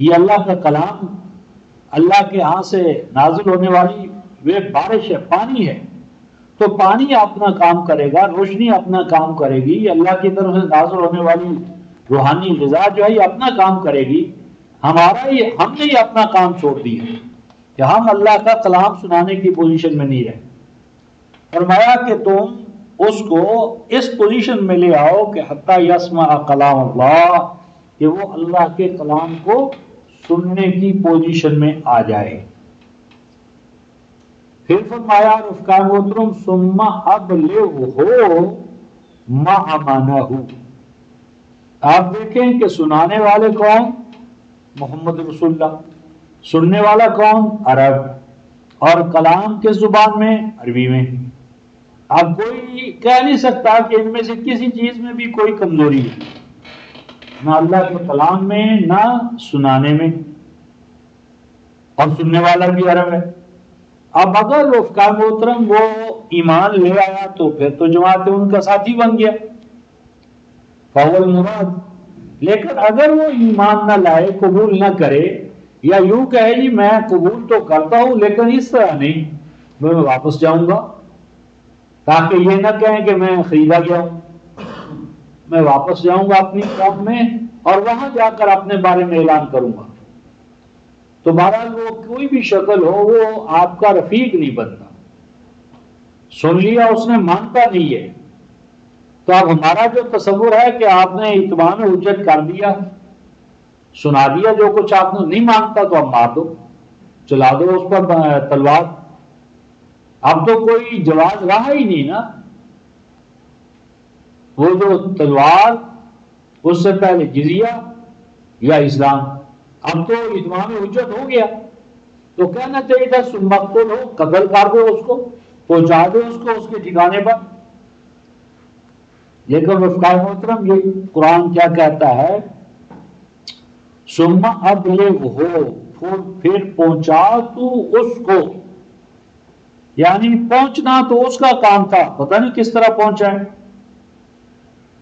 یہ اللہ کا کلام اللہ کے ہاں سے نازل ہونے والی وہ بارش ہے، پانی ہے، تو پانی اپنا کام کرے گا، روشنی اپنا کام کرے گی، اللہ کی طرف سے نازل ہونے والی روحانی غذا جو ہے یہ اپنا کام کرے گی۔ ہم نے یہ اپنا کام چھوڑ دیا کہ ہم اللہ کا کلام سنانے کی پوزیشن میں نہیں رہے۔ فرمایا کہ تم اس کو اس پوزیشن میں لے آؤ کہ حتی یسمع کلام اللہ، کہ وہ اللہ کے کلام کو سننے کی پوزیشن میں آ جائے۔ پھر فرمایا رفقائے محترم ثم ابلغہ ما امانہ، آپ دیکھیں کہ سنانے والے کون؟ محمد رسول اللہ. سننے والا کون؟ عرب. اور کلام کس زبان میں؟ عربی میں. اب کوئی کہہ نہیں سکتا کہ ان میں سے کسی چیز میں بھی کوئی کمزوری ہے، نہ اللہ کے کلام میں نہ سنانے میں. اور سننے والا بھی عرب ہے. اب اگر رفقا محترم وہ ایمان لے آیا تو پھر تو جماعت ان کا ساتھی بن گیا، فاول مراد. لیکن اگر وہ ایمان نہ لائے، قبول نہ کرے، یا یوں کہے جی میں قبول تو کرتا ہوں لیکن اس طرح نہیں، میں واپس جاؤں گا، تاکہ یہ نہ کہیں کہ میں خریدا گیا ہوں، میں واپس جاؤں گا اپنی قوم میں اور وہاں جا کر اپنے بارے میں اعلان کروں گا، تو بہرحال وہ کوئی بھی شکل ہو وہ آپ کا رفیق نہیں بنتا. سن لیا اس نے، مانتا نہیں ہے. تو اب ہمارا جو تصور ہے کہ آپ نے اتمام حجت کر دیا، سنا دیا جو کچھ آپ نے، نہیں مانتا تو اب مار دو، چلا دو اس پر تلوار. اب تو کوئی جواز رہا ہی نہیں نا. وہ جو تلوار، اس سے پہلے جزیہ یا اسلام، اب تو اتمام حجت ہو گیا. تو کہنا چاہیے تھا سن مقتول ہو، قتل کر دو اس کو، پہنچا دو اس کو اس کے ٹھکانے پر. لیکن رفقائے محترم یہ قرآن کیا کہتا ہے؟ ثم ابلغ ہو، پھر پہنچا تو اس کو. یعنی پہنچنا تو اس کا کام تھا، پتہ نہیں کس طرح پہنچا ہے،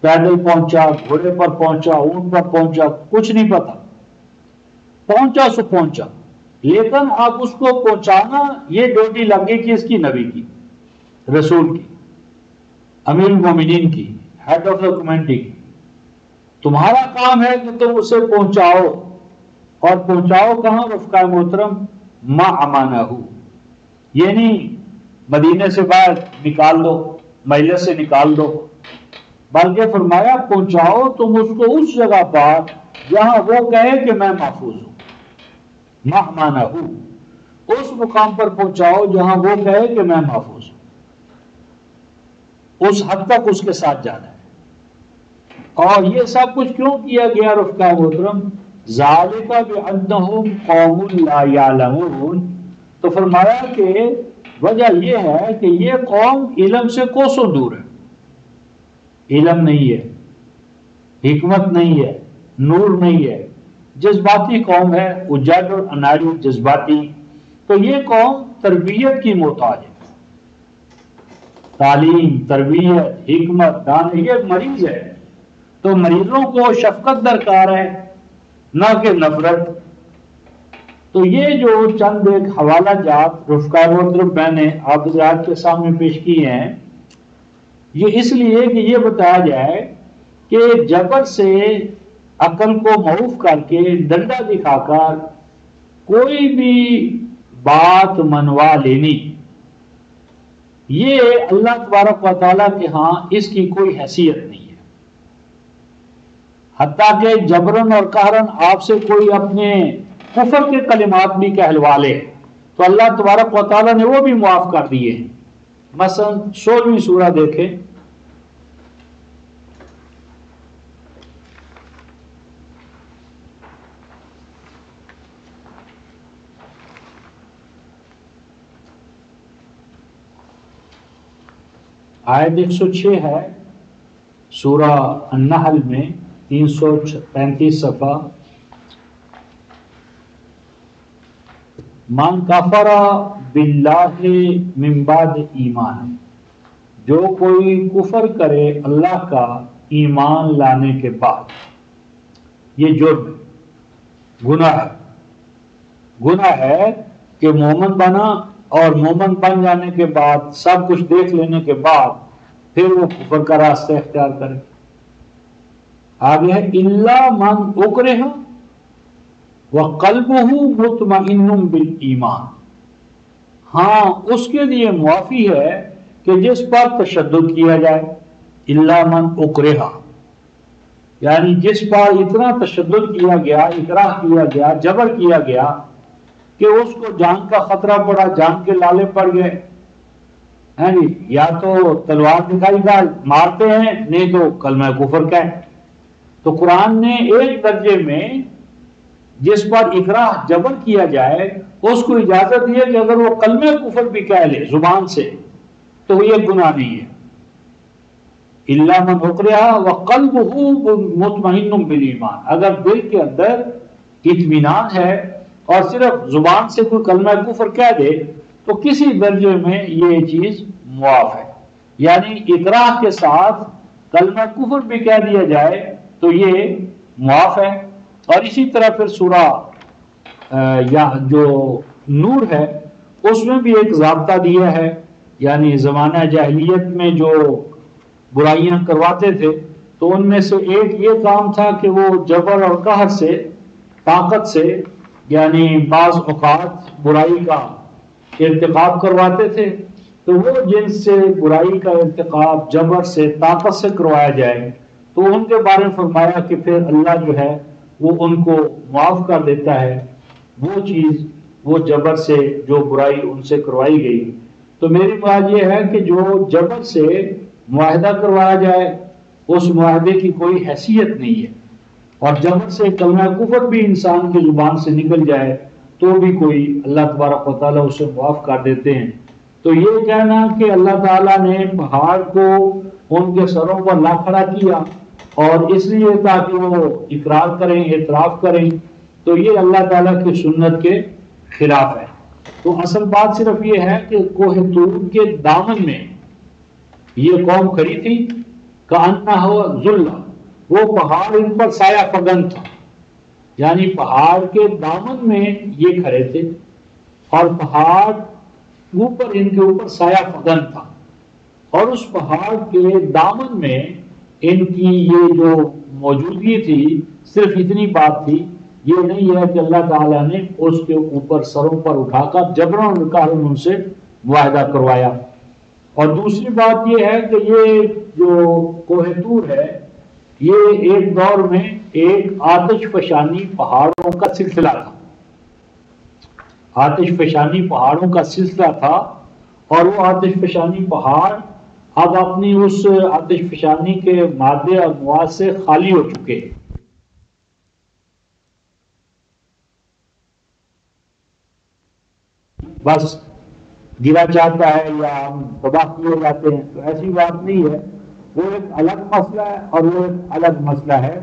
پیدل پہنچا، گھوڑے پر پہنچا، اونٹ پر پہنچا، کچھ نہیں پتا، پہنچا سو پہنچا. لیکن اب اس کو پہنچانا یہ ڈیوٹی لگ گئی کس کی؟ نبی کی، رسول کی، امیر المومنین کی، ہیڈ آف دا کمیونٹی کی. تمہارا کام ہے کہ تم اسے پہنچاؤ. اور پہنچاؤ کہاں رفقائے محترم؟ ما امانہ، یعنی مدینے سے باہر نکال دو، مجلس سے نکال دو، بلکہ فرمایا پہنچاؤ تم اس کو اس جگہ پر جہاں وہ کہے کہ میں محفوظ ہوں. ما امانہ، اس مقام پر پہنچاؤ جہاں وہ کہے کہ میں محفوظ ہوں. اس حد تک اس کے ساتھ جانا ہے. اور یہ سب کچھ کیوں کیا گیا رفقا محترم؟ ذالک بانہم قوم لا یعلمون. تو فرمایا کہ وجہ یہ ہے کہ یہ قوم علم سے کوسوں دور ہے، علم نہیں ہے، حکمت نہیں ہے، نور نہیں ہے، جذباتی قوم ہے، اجاڈ اور اناڑی جذباتی. تو یہ قوم تربیت کی محتاج ہے، تعلیم، تربیت، حکمت، دانے، یہ مریض ہے. تو مریضوں کو شفقت درکار ہے، نہ کہ نفرت. تو یہ جو چند ایک حوالہ جات رفقا محترم میں نے آپ حضرات کے سامنے پیش کی ہیں، یہ اس لیے کہ یہ بتایا جائے کہ جبر سے عقل کو معوف کر کے، ڈنڈا دکھا کر کوئی بھی بات منوا لینی، یہ اللہ تبارک و تعالیٰ کے ہاں اس کی کوئی حیثیت نہیں ہے. حتیٰ کہ جبرن اور قہرن آپ سے کوئی اپنے کفر کے کلمات بھی کہلوا لے تو اللہ تبارک و تعالیٰ نے وہ بھی معاف کر دیے ہیں. مثلا 16ویں سورہ دیکھیں، آیت 106 ہے سورہ النحل میں، 335 صفحہ. من کفر باللہ من بعد ایمان، جو کوئی کفر کرے اللہ کا ایمان لانے کے بعد، یہ جرم ہے، گناہ ہے. گناہ ہے کہ مومن بنا اور مومن بن جانے کے بعد، سب کچھ دیکھ لینے کے بعد پھر وہ کفر کا راستہ اختیار کرے. آگے ہے الا من اکرہ وقلبہ مطمئن بالایمان. ہاں اس کے لیے معافی ہے کہ جس پر تشدد کیا جائے. الا من اکرہ یعنی جس پر اتنا تشدد کیا گیا، اکراہ کیا گیا، جبر کیا گیا کہ اس کو جان کا خطرہ پڑا، جان کے لالے پڑ گئے. یا تو تلوار دکھائی گا، مارتے ہیں، نہیں تو کلمہ کفر کا ہے. تو قرآن نے ایک درجے میں جس پر اکراہ جبر کیا جائے اس کو اجازت دی ہے کہ اگر وہ کلمہ کفر بھی کہہ لے زبان سے تو یہ گناہ نہیں ہے. الا من اکرہ وقلبہ مطمئن بالایمان، اگر دل کے اندر اطمینان ہے اور صرف زبان سے کوئی کلمہ کفر کہہ دے تو کسی درجے میں یہ چیز معاف ہے. یعنی اکراہ کے ساتھ کلمہ کفر بھی کہہ دیا جائے تو یہ معاف ہے. اور اسی طرح پھر سورہ یا جو نور ہے اس میں بھی ایک ضابطہ دیا ہے. یعنی زمانہ جاہلیت میں جو برائیاں کرواتے تھے تو ان میں سے ایک یہ کام تھا کہ وہ جبر اور قہر سے، طاقت سے، یعنی بعض اوقات برائی کا ارتکاب کرواتے تھے. تو وہ جن سے برائی کا ارتکاب جبر سے، طاقت سے کروایا جائے تو ان کے بارے میں فرمایا کہ پھر اللہ جو ہے وہ ان کو معاف کر دیتا ہے وہ چیز، وہ جبر سے جو برائی ان سے کروائی گئی. تو میری بات یہ ہے کہ جو جبر سے معاہدہ کروایا جائے اس معاہدے کی کوئی حیثیت نہیں ہے، اور جبر سے کلمہ کفر بھی انسان کی زبان سے نکل جائے تو بھی کوئی اللہ تبارک و تعالیٰ اسے معاف کر دیتے ہیں. تو یہ کہنا کہ اللہ تعالیٰ نے پہاڑ کو ان کے سروں پر لا کھڑا کیا اور اس لیے تاکہ وہ اقرار کریں، اعتراف کریں، تو یہ اللہ تعالیٰ کی سنت کے خلاف ہے. تو اصل بات صرف یہ ہے کہ کوہ طور کے دامن میں یہ قوم کھڑی تھی، کأنہ ذلہ، وہ پہاڑ ان پر سایہ فگن تھا. یعنی پہاڑ کے دامن میں یہ کھڑے تھے اور پہاڑ اوپر ان کے اوپر سایہ فگن تھا، اور اس پہاڑ کے دامن میں ان کی یہ جو موجودگی تھی صرف اتنی بات تھی. یہ نہیں ہے کہ اللہ تعالیٰ نے اس کے اوپر سروں پر اٹھا کر جبراً قہراً ان سے معاہدہ کروایا. اور دوسری بات یہ ہے کہ یہ جو کوہ طور ہے یہ ایک دور میں ایک آتش فشانی پہاڑوں کا سلسلہ تھا. آتش فشانی پہاڑوں کا سلسلہ تھا، اور وہ آتش فشانی پہاڑ اب اپنی اس آتش فشانی کے مادے اور مواد سے خالی ہو چکے. بس گرا چاہتا ہے یا ہم تباہ کیے جاتے ہیں، تو ایسی بات نہیں ہے. وہ ایک الگ مسئلہ ہے اور وہ ایک الگ مسئلہ ہے.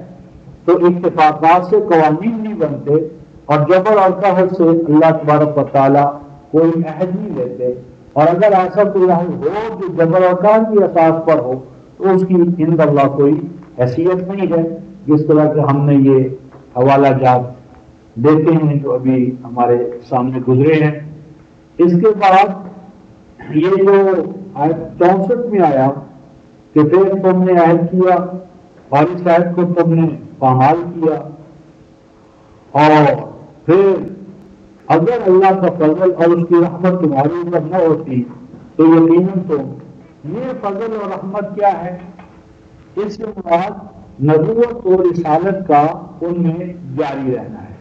تو اتفاقات سے قوانین نہیں بنتے اور جبر اور قہر سے اللہ تبارک و تعالیٰ کوئی عہد نہیں لیتے. اور اگر ایسا کوئی عہد ہو جو جبر اور قہر کی اساس پر ہو تو اس کی عند اللہ کوئی حیثیت نہیں ہے. جس طرح کہ ہم نے یہ حوالہ جات دیتے ہیں جو ابھی ہمارے سامنے گزرے ہیں. اس کے بعد یہ جو آیت 64 میں آیا کہ پھر تم نے عہد کیا اور اس عہد کو تم نے پامال کیا، اور پھر اگر اللہ کا فضل اور اس کی رحمت تمہاری اوپر نہ ہوتی تو یقیناً تم، یہ فضل اور رحمت کیا ہے؟ اس سے مراد نبوت اور رسالت کا ان میں جاری رہنا ہے.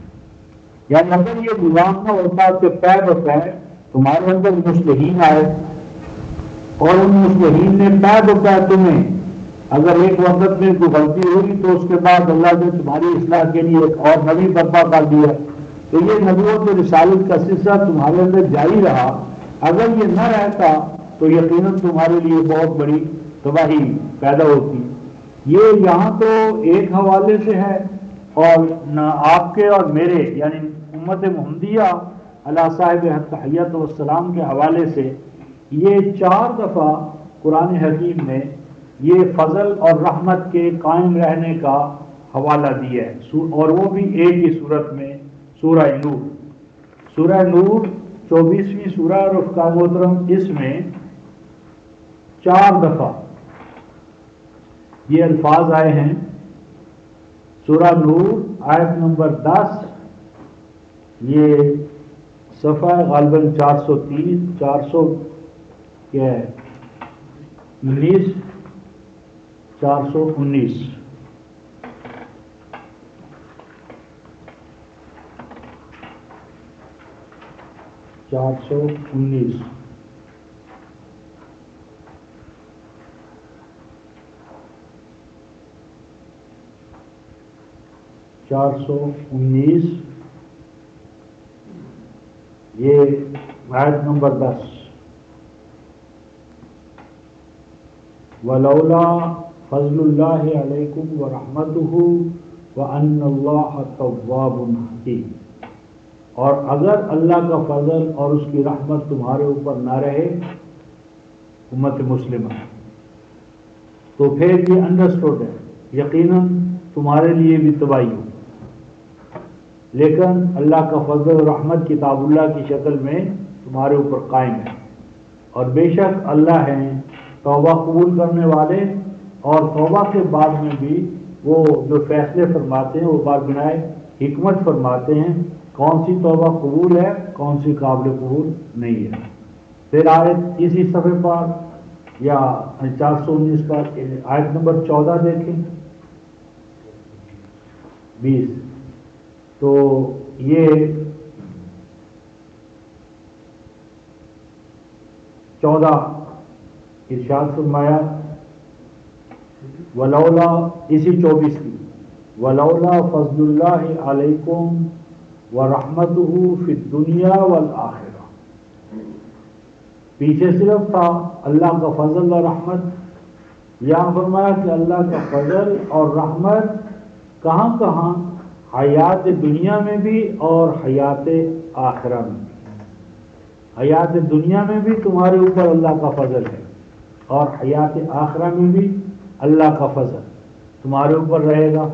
یعنی اگر یہ نظام نہ ہوتا کہ پے بہ پے تمہارے اندر مصلحین آئے اور ان مصلحین نے پے بہ پے تمہیں، اگر ایک وقت میں کوئی غلطی ہوئی تو اس کے بعد اللہ نے تمہاری اصلاح کے لیے ایک اور نبی برپا کر دیا، تو یہ نبوت اور رسالت کا سلسلہ تمہارے اندر جاری رہا. اگر یہ نہ رہتا تو یقیناً تمہارے لیے بہت بڑی تباہی پیدا ہوتی. یہ یہاں تو ایک حوالے سے ہے اور نہ آپ کے اور میرے یعنی امت محمدیہ علی صاحب تحیت والسلام کے حوالے سے یہ 4 دفعہ قرآن حکیم نے یہ فضل اور رحمت کے قائم رہنے کا حوالہ دیا ہے، اور وہ بھی ایک ہی صورت میں، سورہ نور. سورہ نور 24ویں سورہ رفقا محترم، اس میں 4 دفعہ یہ الفاظ آئے ہیں. سورہ نور آیت نمبر 10، یہ صفحہ غالباً 430 419 419. 419 یہ آیت نمبر 10 ولولا فضل اللہ علیکم ورحمتہ وان اللہ تواب حکیم، اور اگر اللہ کا فضل اور اس کی رحمت تمہارے اوپر نہ رہے امت مسلمہ تو پھر یہ انڈرسٹوڈ ہے یقیناً تمہارے لیے بھی تباہی ہو، لیکن اللہ کا فضل و رحمت کتاب اللہ کی شکل میں تمہارے اوپر قائم ہے، اور بے شک اللہ ہیں توبہ قبول کرنے والے، اور توبہ کے بعد میں بھی وہ جو فیصلے فرماتے ہیں وہ بارگنائے حکمت فرماتے ہیں، کون سی توبہ قبول ہے کون سی قابل قبول نہیں ہے۔ پھر آیت اسی صفحے پر یا 419 پر آیت نمبر 14 دیکھیں 20، تو یہ 14 ارشاد فرمایا ولولا، اسی 24 کی ولولا فضل اللہ علیکم ورحمتہ فی الدنیا والآخرہ، پیچھے صرف تھا اللہ کا فضل اور رحمت، یہاں فرمایا کہ اللہ کا فضل اور رحمت کہاں کہاں، حیات دنیا میں بھی اور حیات آخرہ میں بھی۔ حیات دنیا میں بھی تمہارے اوپر اللہ کا فضل ہے، اور حیات آخرہ میں بھی اللہ کا فضل تمہارے اوپر رہے گا۔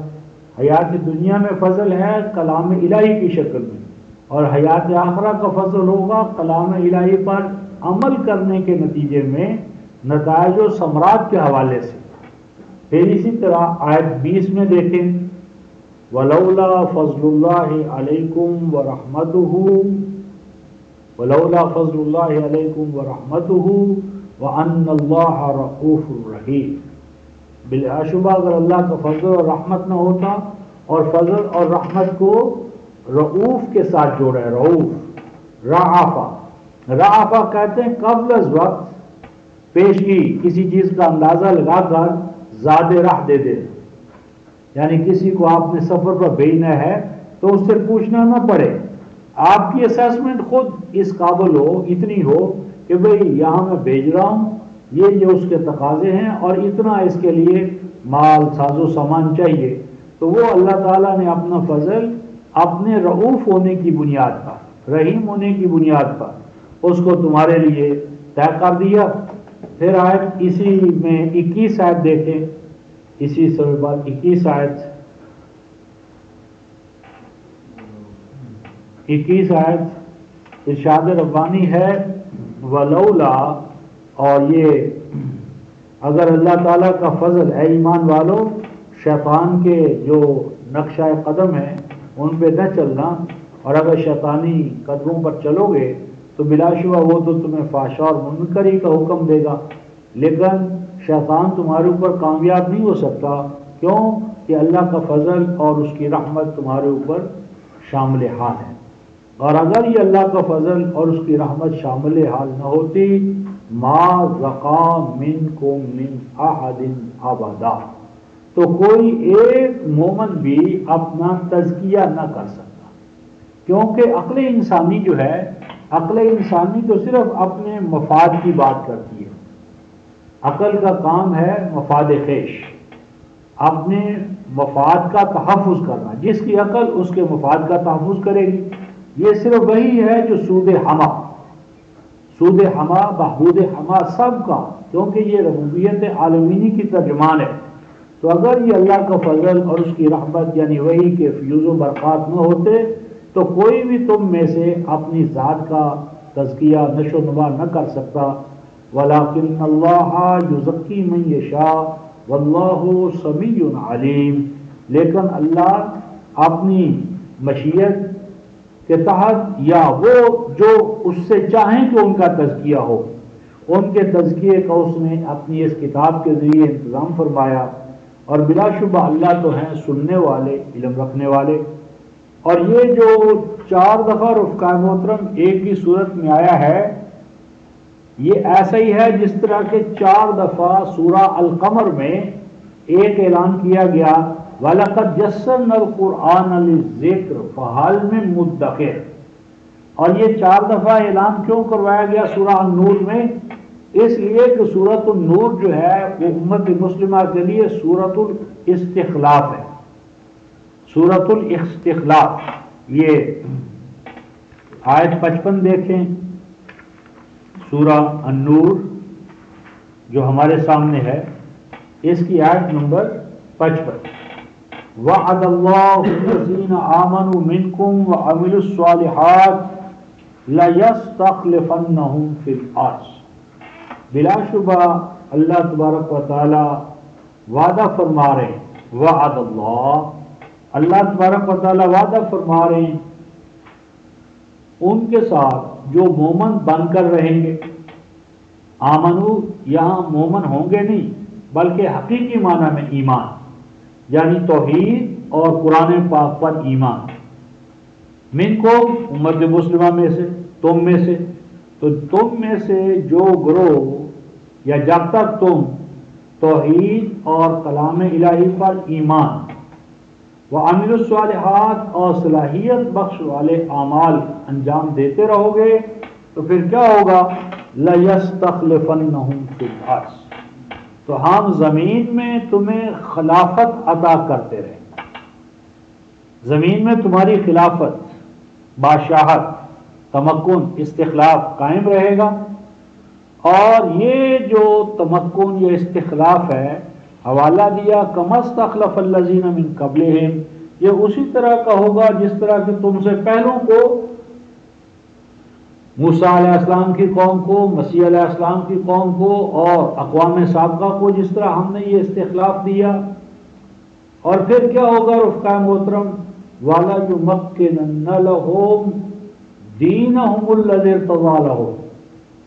حیات دنیا میں فضل ہے کلام الہی کی شکل میں، اور حیات آخرہ کا فضل ہوگا کلام الہی پر عمل کرنے کے نتیجے میں نتائج و ثمرات کے حوالے سے۔ پھر اسی طرح آیت 20 میں دیکھیں ولولا فضل اللہ علیکم ورحمتہ ولولا فضل اللہ علیکم ورحمتہ وان اللہ رؤوف رحیم، بلا شبہ اگر اللہ کا فضل اور رحمت نہ ہوتا، اور فضل اور رحمت کو رؤوف کے ساتھ جوڑا ہے، رؤوف رعافہ، رعافہ کہتے ہیں قبل از وقت پیشگی، کسی چیز کا اندازہ لگا کر زاد راہ دے دے، یعنی کسی کو آپ نے سفر پر بھیجنا ہے تو اس سے پوچھنا نہ پڑے، آپ کی اسیسمنٹ خود اس قابل ہو، اتنی ہو کہ بھئی یہاں میں بھیج رہا ہوں، یہ اس کے تقاضے ہیں اور اتنا اس کے لیے مال ساز و سامان چاہیے، تو وہ اللہ تعالیٰ نے اپنا فضل اپنے رؤوف ہونے کی بنیاد پر، رحیم ہونے کی بنیاد پر اس کو تمہارے لیے طے کر دیا۔ پھر آیت اسی میں 21 آیت دیکھیں، اسی سبب بات 21 آیت ارشاد ربانی ہے ولولا، اور یہ اگر اللہ تعالیٰ کا فضل ہے ایمان والو، شیطان کے جو نقشہ قدم ہیں ان پہ نہ چلنا، اور اگر شیطانی قدموں پر چلو گے تو بلا شبہ وہ تو تمہیں فحشاء اور منکری کا حکم دے گا، لیکن شیطان تمہارے اوپر کامیاب نہیں ہو سکتا، کیوں کہ اللہ کا فضل اور اس کی رحمت تمہارے اوپر شامل حال ہے، اور اگر یہ اللہ کا فضل اور اس کی رحمت شامل حال نہ ہوتی ما زقا منکم من احد ابدا، تو کوئی ایک مومن بھی اپنا تزکیہ نہ کر سکتا، کیونکہ عقل انسانی جو ہے، عقل انسانی تو صرف اپنے مفاد کی بات کرتی ہے، عقل کا کام ہے مفاد خیش، اپنے مفاد کا تحفظ کرنا، جس کی عقل اس کے مفاد کا تحفظ کرے گی، یہ صرف وہی ہے جو سود ہما، سود ہما بہبود ہما سب کا، کیونکہ یہ ربوبیت عالمینی کی ترجمان ہے، تو اگر یہ اللہ کا فضل اور اس کی رحمت یعنی وہی کے فیوز و برکات نہ ہوتے تو کوئی بھی تم میں سے اپنی ذات کا تزکیہ نشو و نما نہ کر سکتا، وَلَٰكِنَّ اللَّهَ يُزَكِّي مَن يَشَاءُ وَاللَّهُ سَمِيعٌ عَلِيمٌ، لیکن اللہ اپنی مشیت کے تحت یا وہ جو اس سے چاہیں کہ ان کا تزکیہ ہو، ان کے تزکیے کا اس نے اپنی اس کتاب کے ذریعے انتظام فرمایا، اور بلا شبہ اللہ تو ہیں سننے والے، علم رکھنے والے۔ اور یہ جو 4 دفعہ رفقائے محترم ایک ہی صورت میں آیا ہے، یہ ایسا ہی ہے جس طرح کے 4 دفعہ سورہ القمر میں ایک اعلان کیا گیا وَلَقَدْ يَسَّرْنَا الْقُرْآنَ لِلذِّكْرِ فَهَلْ مِن مُدَّكِرٍ۔ اور یہ 4 دفعہ اعلان کیوں کروایا گیا سورہ النور میں؟ اس لیے کہ سورۃ النور جو ہے وہ امت مسلمہ کے لیے سورۃ الاستخلاف ہے، سورۃ الاستخلاف۔ یہ آیت 55 دیکھیں، سورہ النور جو ہمارے سامنے ہے، اس کی آیت نمبر 55۔ وعد اللہ الذین آمنوا منکم وعملوا الصالحات لَيَسْتَخْلِفَنَّهُمْ فِي الْأَرْضِ۔ بلا شبہ اللہ تبارک و تعالی وعدہ فرما رہے ہیں، وعد اللہ تبارک و تعالی وعدہ فرما رہے ہیں ان کے ساتھ جو مومن بن کر رہیں گے۔ آمنو یہاں مومن ہوں گے نہیں، بلکہ حقیقی معنی میں ایمان، یعنی توحید اور قرآن پاک پر ایمان۔ من کو امت مسلمہ میں سے، تم میں سے، تو تم میں سے جو گروہ یا جب تک تم توحید اور کلام الہی پر ایمان وعملوا الصالحات اور صلاحیت بخش والے اعمال انجام دیتے رہو گے تو پھر کیا ہوگا؟ لَيَسْتَخْلِفَنَّهُمْ فِي الْأَرْضِ، تو ہم زمین میں تمہیں خلافت عطا کرتے رہیں، زمین میں تمہاری خلافت، بادشاہت، تمکن، استخلاف قائم رہے گا۔ اور یہ جو تمکن یا استخلاف ہے، حوالہ دیا کما استخلف الذین من قبلہم، یہ اسی طرح کا ہوگا جس طرح کہ تم سے پہلوں کو، موسیٰ علیہ السلام کی قوم کو، مسیح علیہ السلام کی قوم کو اور اقوام سابقہ کو جس طرح ہم نے یہ استخلاف دیا۔ اور پھر کیا ہوگا رفقائے محترم؟ وَلَيُمَكِّنَنَّ لَهُمْ دِينَهُمُ الَّذِي ارْتَضَىٰ لَهُمْ،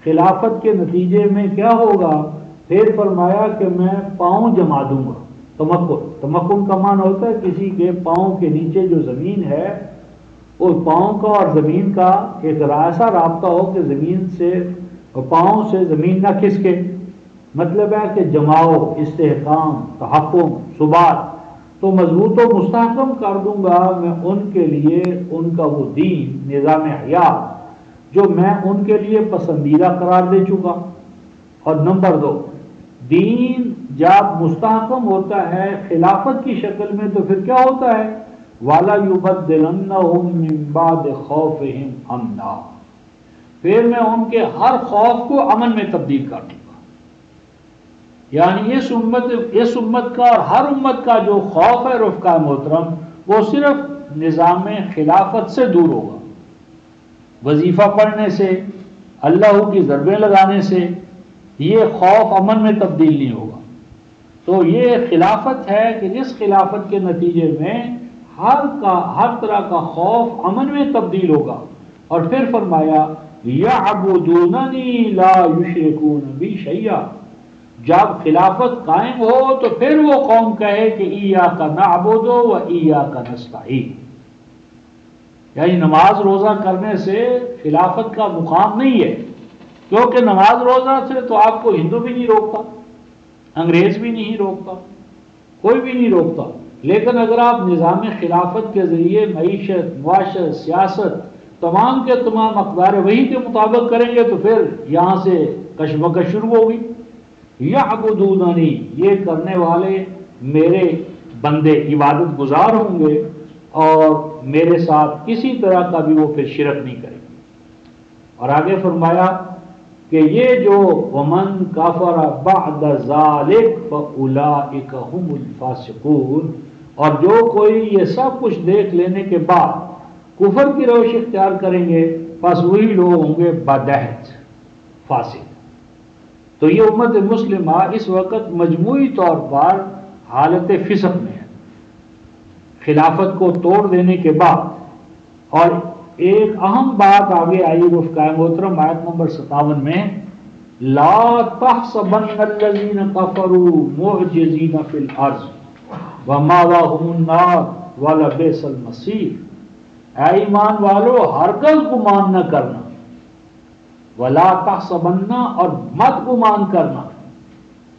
خلافت کے نتیجے میں کیا ہوگا؟ پھر فرمایا کہ میں پاؤں جما دوں گا۔ تمکن کا معنی ہوتا ہے کسی کے پاؤں کے نیچے جو زمین ہے، اور پاؤں کا اور زمین کا ایک ایسا رابطہ ہو کہ زمین سے پاؤں سے زمین نہ کھسکے، مطلب ہے کہ جماؤ، استحکام، تحکم، ثبات، تو مضبوط و مستحکم کر دوں گا میں ان کے لیے ان کا وہ دین، نظام حیات جو میں ان کے لیے پسندیدہ قرار دے چکا۔ اور نمبر 2، دین جب مستحکم ہوتا ہے خلافت کی شکل میں تو پھر کیا ہوتا ہے؟ وَلَا يُبَدِّلَنَّهُم مِّن بَعْدِ خَوْفِهِمْ أَمْنًا، پھر میں ان کے ہر خوف کو امن میں تبدیل کر دوں گا۔ یعنی اس امت کا اور ہر امت کا جو خوف ہے رفقائے محترم، وہ صرف نظام خلافت سے دور ہوگا۔ وظیفہ پڑھنے سے، اللہ کی ضربیں لگانے سے یہ خوف امن میں تبدیل نہیں ہوگا۔ تو یہ خلافت ہے کہ جس خلافت کے نتیجے میں ہر طرح کا خوف امن میں تبدیل ہوگا۔ اور پھر فرمایا یعبدوننی لا یشرکون بی شیئا، جب خلافت قائم ہو تو پھر وہ قوم کہے کہ ایاک نعبد و ایاک نستعین، یعنی نماز روزہ کرنے سے خلافت کا مقام نہیں ہے، کیونکہ نماز روزہ سے تو آپ کو ہندو بھی نہیں روکتا، انگریز بھی نہیں روکتا، کوئی بھی نہیں روکتا، لیکن اگر آپ نظام خلافت کے ذریعے معیشت، معاشرت، سیاست تمام کے تمام اقدار وہی کے مطابق کریں گے تو پھر یہاں سے کشمکش شروع ہوگی۔ یعبدوننی، یہ کرنے والے میرے بندے عبادت گزار ہوں گے اور میرے ساتھ کسی طرح کا بھی وہ پھر شرک نہیں کریں گے۔ اور آگے فرمایا کہ یہ جو ومن کفر بعد ذلک فاولئک هم الفاسقون، اور جو کوئی یہ سب کچھ دیکھ لینے کے بعد کفر کی روش اختیار کریں گے پس وہی لوگ ہوں گے بدعت، فاسق۔ تو یہ امت مسلمہ اس وقت مجموعی طور پر حالت فسق میں ہے خلافت کو توڑ دینے کے بعد۔ اور ایک اہم بات آگے آئی رفقائے محترم آیت نمبر 57 میں، لا تحسبن الذین کفروا معجزین فی الارض ومأواہم النار ولبئس المصیر، اے ایمان والو ہرگز گمان نہ کرنا، ولا تحسبن، اور مت گمان کرنا،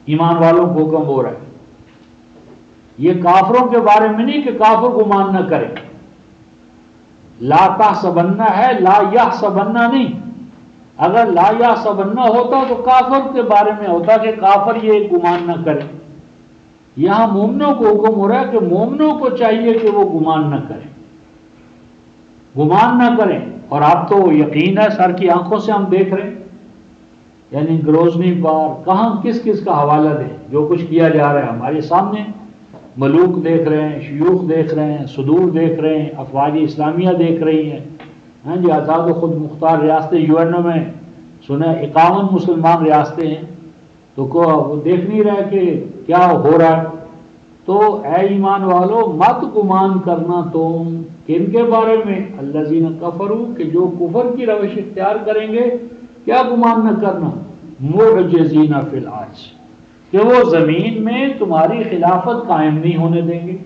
ایمان والوں کو حکم ہو رہا ہے یہ کافروں کے بارے میں نہیں کہ کافر گمان نہ کرے. لا تحسبن ہے، لا یحسبن نہیں. اگر لا یحسبن ہوتا تو کافر کے بارے میں ہوتا کہ کافر یہ گمان نہ کرے. یہاں مومنوں کو حکم ہو رہا ہے کہ مومنوں کو چاہیے کہ وہ گمان نہ کریں، گمان نہ کریں. اور آپ تو یقین ہے سر کی آنکھوں سے ہم دیکھ رہے ہیں، یعنی گروزنی بار کہاں کس کس کا حوالہ دیں، جو کچھ کیا جا رہا ہے ہمارے سامنے. ملوک دیکھ رہے ہیں، شیوخ دیکھ رہے ہیں، صدور دیکھ رہے ہیں، افواج اسلامیہ دیکھ رہی ہیں. ہاں جی، آزاد و خود مختار ریاستیں یو این او میں سنا 51 مسلمان ریاستیں ہیں، تو وہ دیکھ نہیں رہے کہ کیا ہو رہا ہے. تو اے ایمان والو مت گمان کرنا تم کن کے بارے میں، الذین کفروا، کہ جو کفر کی روش اختیار کریں گے. کیا گمان نہ کرنا، معجزین فی الارض، کہ وہ زمین میں تمہاری خلافت قائم نہیں ہونے دیں گے،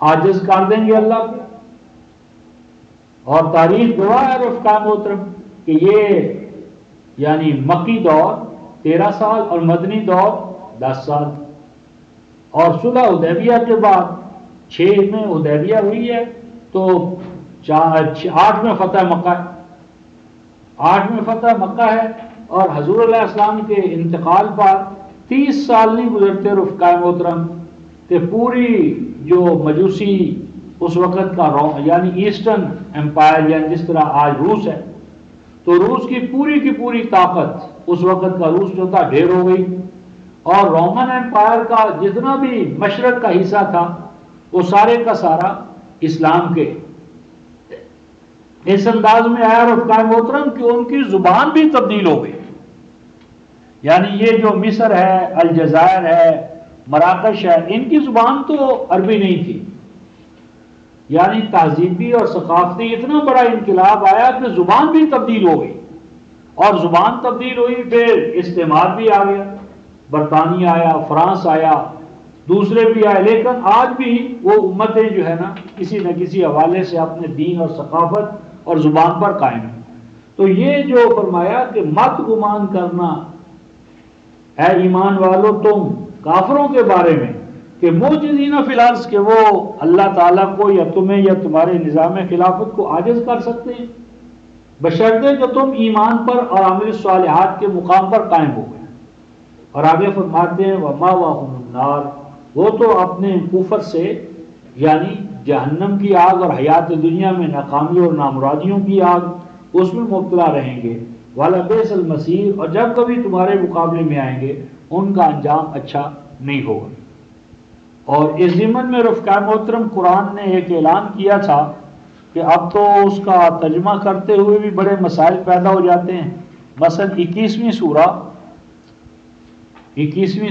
عاجز کر دیں گے اللہ کو. اور تاریخ گواہ ہے رفقا محترم کہ یہ یعنی مکی دور 13 سال اور مدنی دور 10 سال. اور صلح حدیبیہ کے بعد 6 میں حدیبیہ ہوئی ہے تو 8 میں فتح مکہ ہے، 8 میں فتح مکہ ہے. اور حضور علیہ السلام کے انتقال پر 30 سال نہیں گزرتے رفقائے محترم کہ پوری جو مجوسی اس وقت کا یعنی ایسٹرن امپائر، یعنی جس طرح آج روس ہے، تو روس کی پوری طاقت اس وقت کا روس جو تھا ڈھیر ہو گئی. اور رومن امپائر کا جتنا بھی مشرق کا حصہ تھا وہ سارے کا سارا اسلام کے اس انداز میں آیا رفقائے محترم کہ ان کی زبان بھی تبدیل ہو گئی. یعنی یہ جو مصر ہے، الجزائر ہے، مراکش ہے، ان کی زبان تو عربی نہیں تھی. یعنی تہذیبی اور ثقافتی اتنا بڑا انقلاب آیا کہ زبان بھی تبدیل ہو گئی. اور زبان تبدیل ہوئی، پھر استعمار بھی آ گیا، برطانیہ آیا، فرانس آیا، دوسرے بھی آئے. لیکن آج بھی وہ امتیں جو ہے نا کسی نہ کسی حوالے سے اپنے دین اور ثقافت اور زبان پر قائم ہیں. تو یہ جو فرمایا کہ مت گمان کرنا اے ایمان والو تم کافروں کے بارے میں کہ معجزین فی الارض، کہ وہ اللہ تعالیٰ کو یا تمہیں یا تمہارے نظام خلافت کو عاجز کر سکتے ہیں، بشرطے کہ تم ایمان پر اور عمل صالحات کے مقام پر قائم ہو گئے. اور آگے فرماتے ہیں وَمَأْوَاهُمُ النَّارُ، وہ تو اپنے کفر سے یعنی جہنم کی آگ اور حیات دنیا میں ناکامی اور نامرادیوں کی آگ، اس میں مبتلا رہیں گے. وَلَبِئْسَ الْمَصِيرُ، اور جب کبھی تمہارے مقابلے میں آئیں گے ان کا انجام اچھا نہیں ہوگا. اور اس ضمن میں رفقا محترم قرآن نے ایک اعلان کیا تھا کہ اب تو اس کا ترجمہ کرتے ہوئے بھی بڑے مسائل پیدا ہو جاتے ہیں. مثلا 21ویں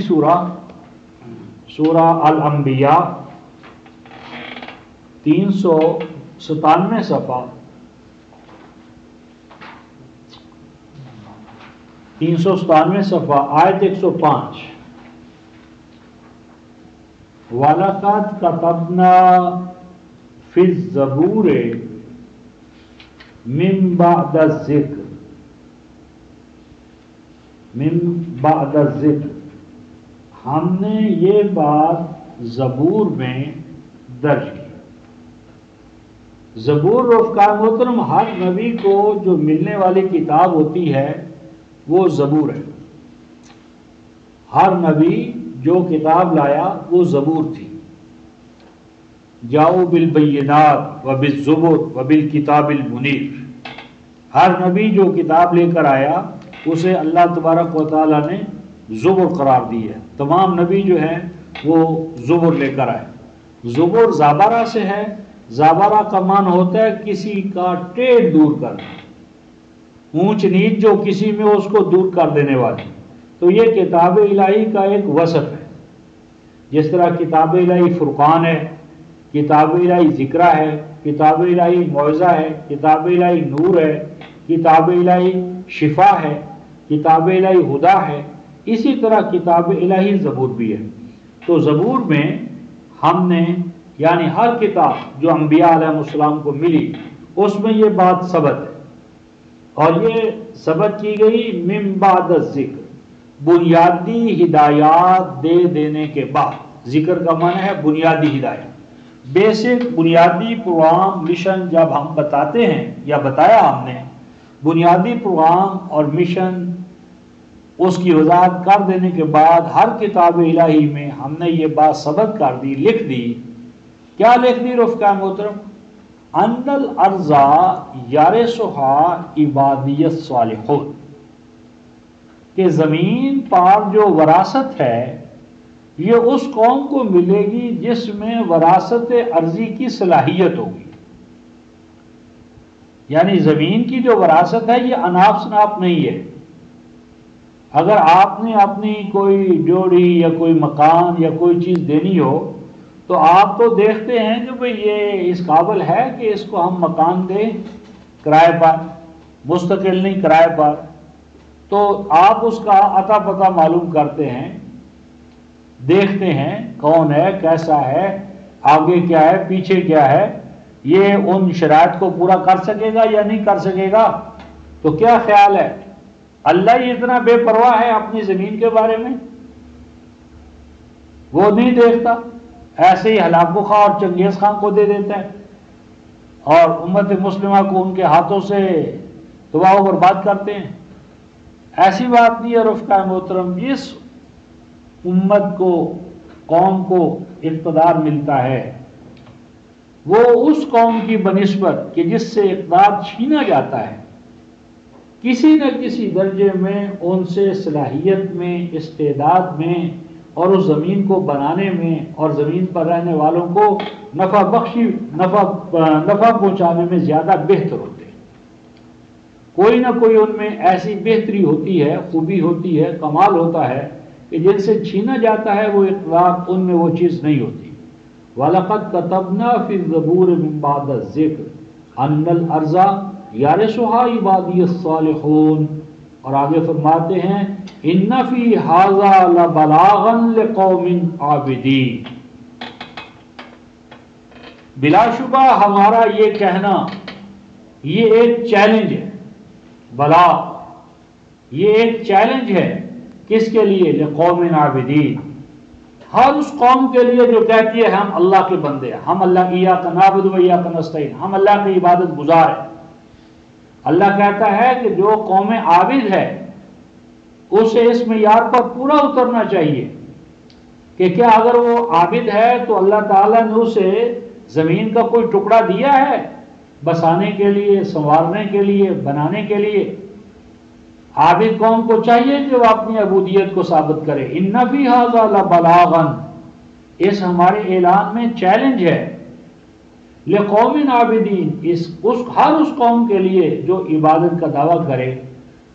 سورہ سورہ الانبیاء 397 صفحہ 397 صفحہ آیت 105 وَلَقَدْ كَتَبْنَا فِي الزَّبُورِ مِن بَعْدِ الذِّکْر، ہم نے یہ بات زبور میں درج کی. زبور رفقا محترم ہر نبی کو جو ملنے والی کتاب ہوتی ہے وہ زبور ہے. ہر نبی جو کتاب لایا وہ زبور تھی. جاؤ بالبینات وبالزبر وبالکتاب المنیر، ہر نبی جو کتاب لے کر آیا اسے اللہ تبارک و تعالیٰ نے زبر قرار دی ہے. تمام نبی جو ہیں وہ زبر لے کر آئے. زبر زابرہ سے ہے. زابرہ کا معنی ہوتا ہے کسی کا ٹیڑھ دور کرنا، اونچ نیچ جو کسی میں اس کو دور کر دینے والی. تو یہ کتاب الہی کا ایک وصف ہے. جس طرح کتاب الہی فرقان ہے، کتاب الہی ذکرہ ہے، کتاب الہی موعظہ ہے، کتاب الہی نور ہے، کتاب الہی شفا ہے، کتاب الہی ہدا ہے. اسی طرح کتاب الہی زبور بھی ہے. تو زبور میں ہم نے یعنی ہر کتاب جو انبیاء علیہ السلام کو ملی اس میں یہ بات ثبت ہے. اور یہ ثبت کی گئی من بعد الذکر، بنیادی ہدایات دے دینے کے بعد، ذکر کا معنی ہے بنیادی ہدایت، بیسک بنیادی پروگرام مشن جب ہم بتاتے ہیں یا بتایا ہم نے، بنیادی پروگرام اور مشن اس کی وضاحت کر دینے کے بعد ہر کتاب الہی میں ہم نے یہ بات ثبت کر دی، لکھ دی۔ کیا لکھ دی رفقا محترم؟ ان الارض یرثها عبادی الصالحون، کہ زمین پر جو وراثت ہے یہ اس قوم کو ملے گی جس میں وراثت ارضی کی صلاحیت ہوگی۔ یعنی زمین کی جو وراثت ہے یہ اناپ شناپ نہیں ہے۔ اگر آپ نے اپنی کوئی جوڑی یا کوئی مکان یا کوئی چیز دینی ہو تو آپ تو دیکھتے ہیں کہ بھئی یہ اس قابل ہے کہ اس کو ہم مکان دیں کرائے پر، مستقل نہیں کرائے پر، تو آپ اس کا عطا پتہ معلوم کرتے ہیں، دیکھتے ہیں کون ہے، کیسا ہے، آگے کیا ہے، پیچھے کیا ہے، یہ ان شرائط کو پورا کر سکے گا یا نہیں کر سکے گا۔ تو کیا خیال ہے اللہ ہی اتنا بے پرواہ ہے اپنی زمین کے بارے میں؟ وہ نہیں دیکھتا، ایسے ہی ہلاکو خواہ اور چنگیز خان کو دے دیتا ہے اور امت مسلمہ کو ان کے ہاتھوں سے تباہ و برباد کرتے ہیں۔ ایسی بات نہیں ہے رفقا محترم، جس امت کو، قوم کو اقتدار ملتا ہے وہ اس قوم کی بنسبت کہ جس سے اقتدار چھینا جاتا ہے کسی نہ کسی درجے میں ان سے صلاحیت میں، استعداد میں اور اس زمین کو بنانے میں اور زمین پر رہنے والوں کو نفع پہنچانے میں زیادہ بہتر ہوتے ہیں۔ کوئی نہ کوئی ان میں ایسی بہتری ہوتی ہے، خوبی ہوتی ہے، کمال ہوتا ہے کہ جن سے چھینا جاتا ہے وہ اقتدار، ان میں وہ چیز نہیں ہوتی۔ وَلَقَدْ كَتَبْنَا فِي الزَّبُورِ مِن بَعْدِ الذِّكْرِ أَنَّ الْأَرْضَ يَرِثُهَا عِبَادِيَ الصَّالِحُونَ، اور آگے فرماتے ہیں إِنَّ فِي هَذَا لَبَلَاغًا لِقَوْمٍ عَابِدِينَ، بلا شبہ ہمارا یہ کہنا یہ ایک چیلنج ہے، بلاغ، یہ ایک چیلنج ہے کس کے لیے؟ لِقَوْمٍ عَابِدِينَ، ہر اس قوم کے لیے جو کہتی ہے ہم اللہ کے بندے ہیں، ہم اللہ ایاک نعبد و ایاک نستعین، ہم اللہ کی عبادت گزار ہیں۔ اللہ کہتا ہے کہ جو قوم عابد ہے اسے اس معیار پر پورا اترنا چاہیے کہ کیا اگر وہ عابد ہے تو اللہ تعالیٰ نے اسے زمین کا کوئی ٹکڑا دیا ہے بسانے کے لیے، سنوارنے کے لیے، بنانے کے لیے؟ عابد قوم کو چاہیے کہ وہ اپنی عبودیت کو ثابت کرے۔ ان فی ھذا لبلاغا، اس ہمارے اعلان میں چیلنج ہے، لقوم عابدین، ہر اس قوم کے لیے جو عبادت کا دعویٰ کرے۔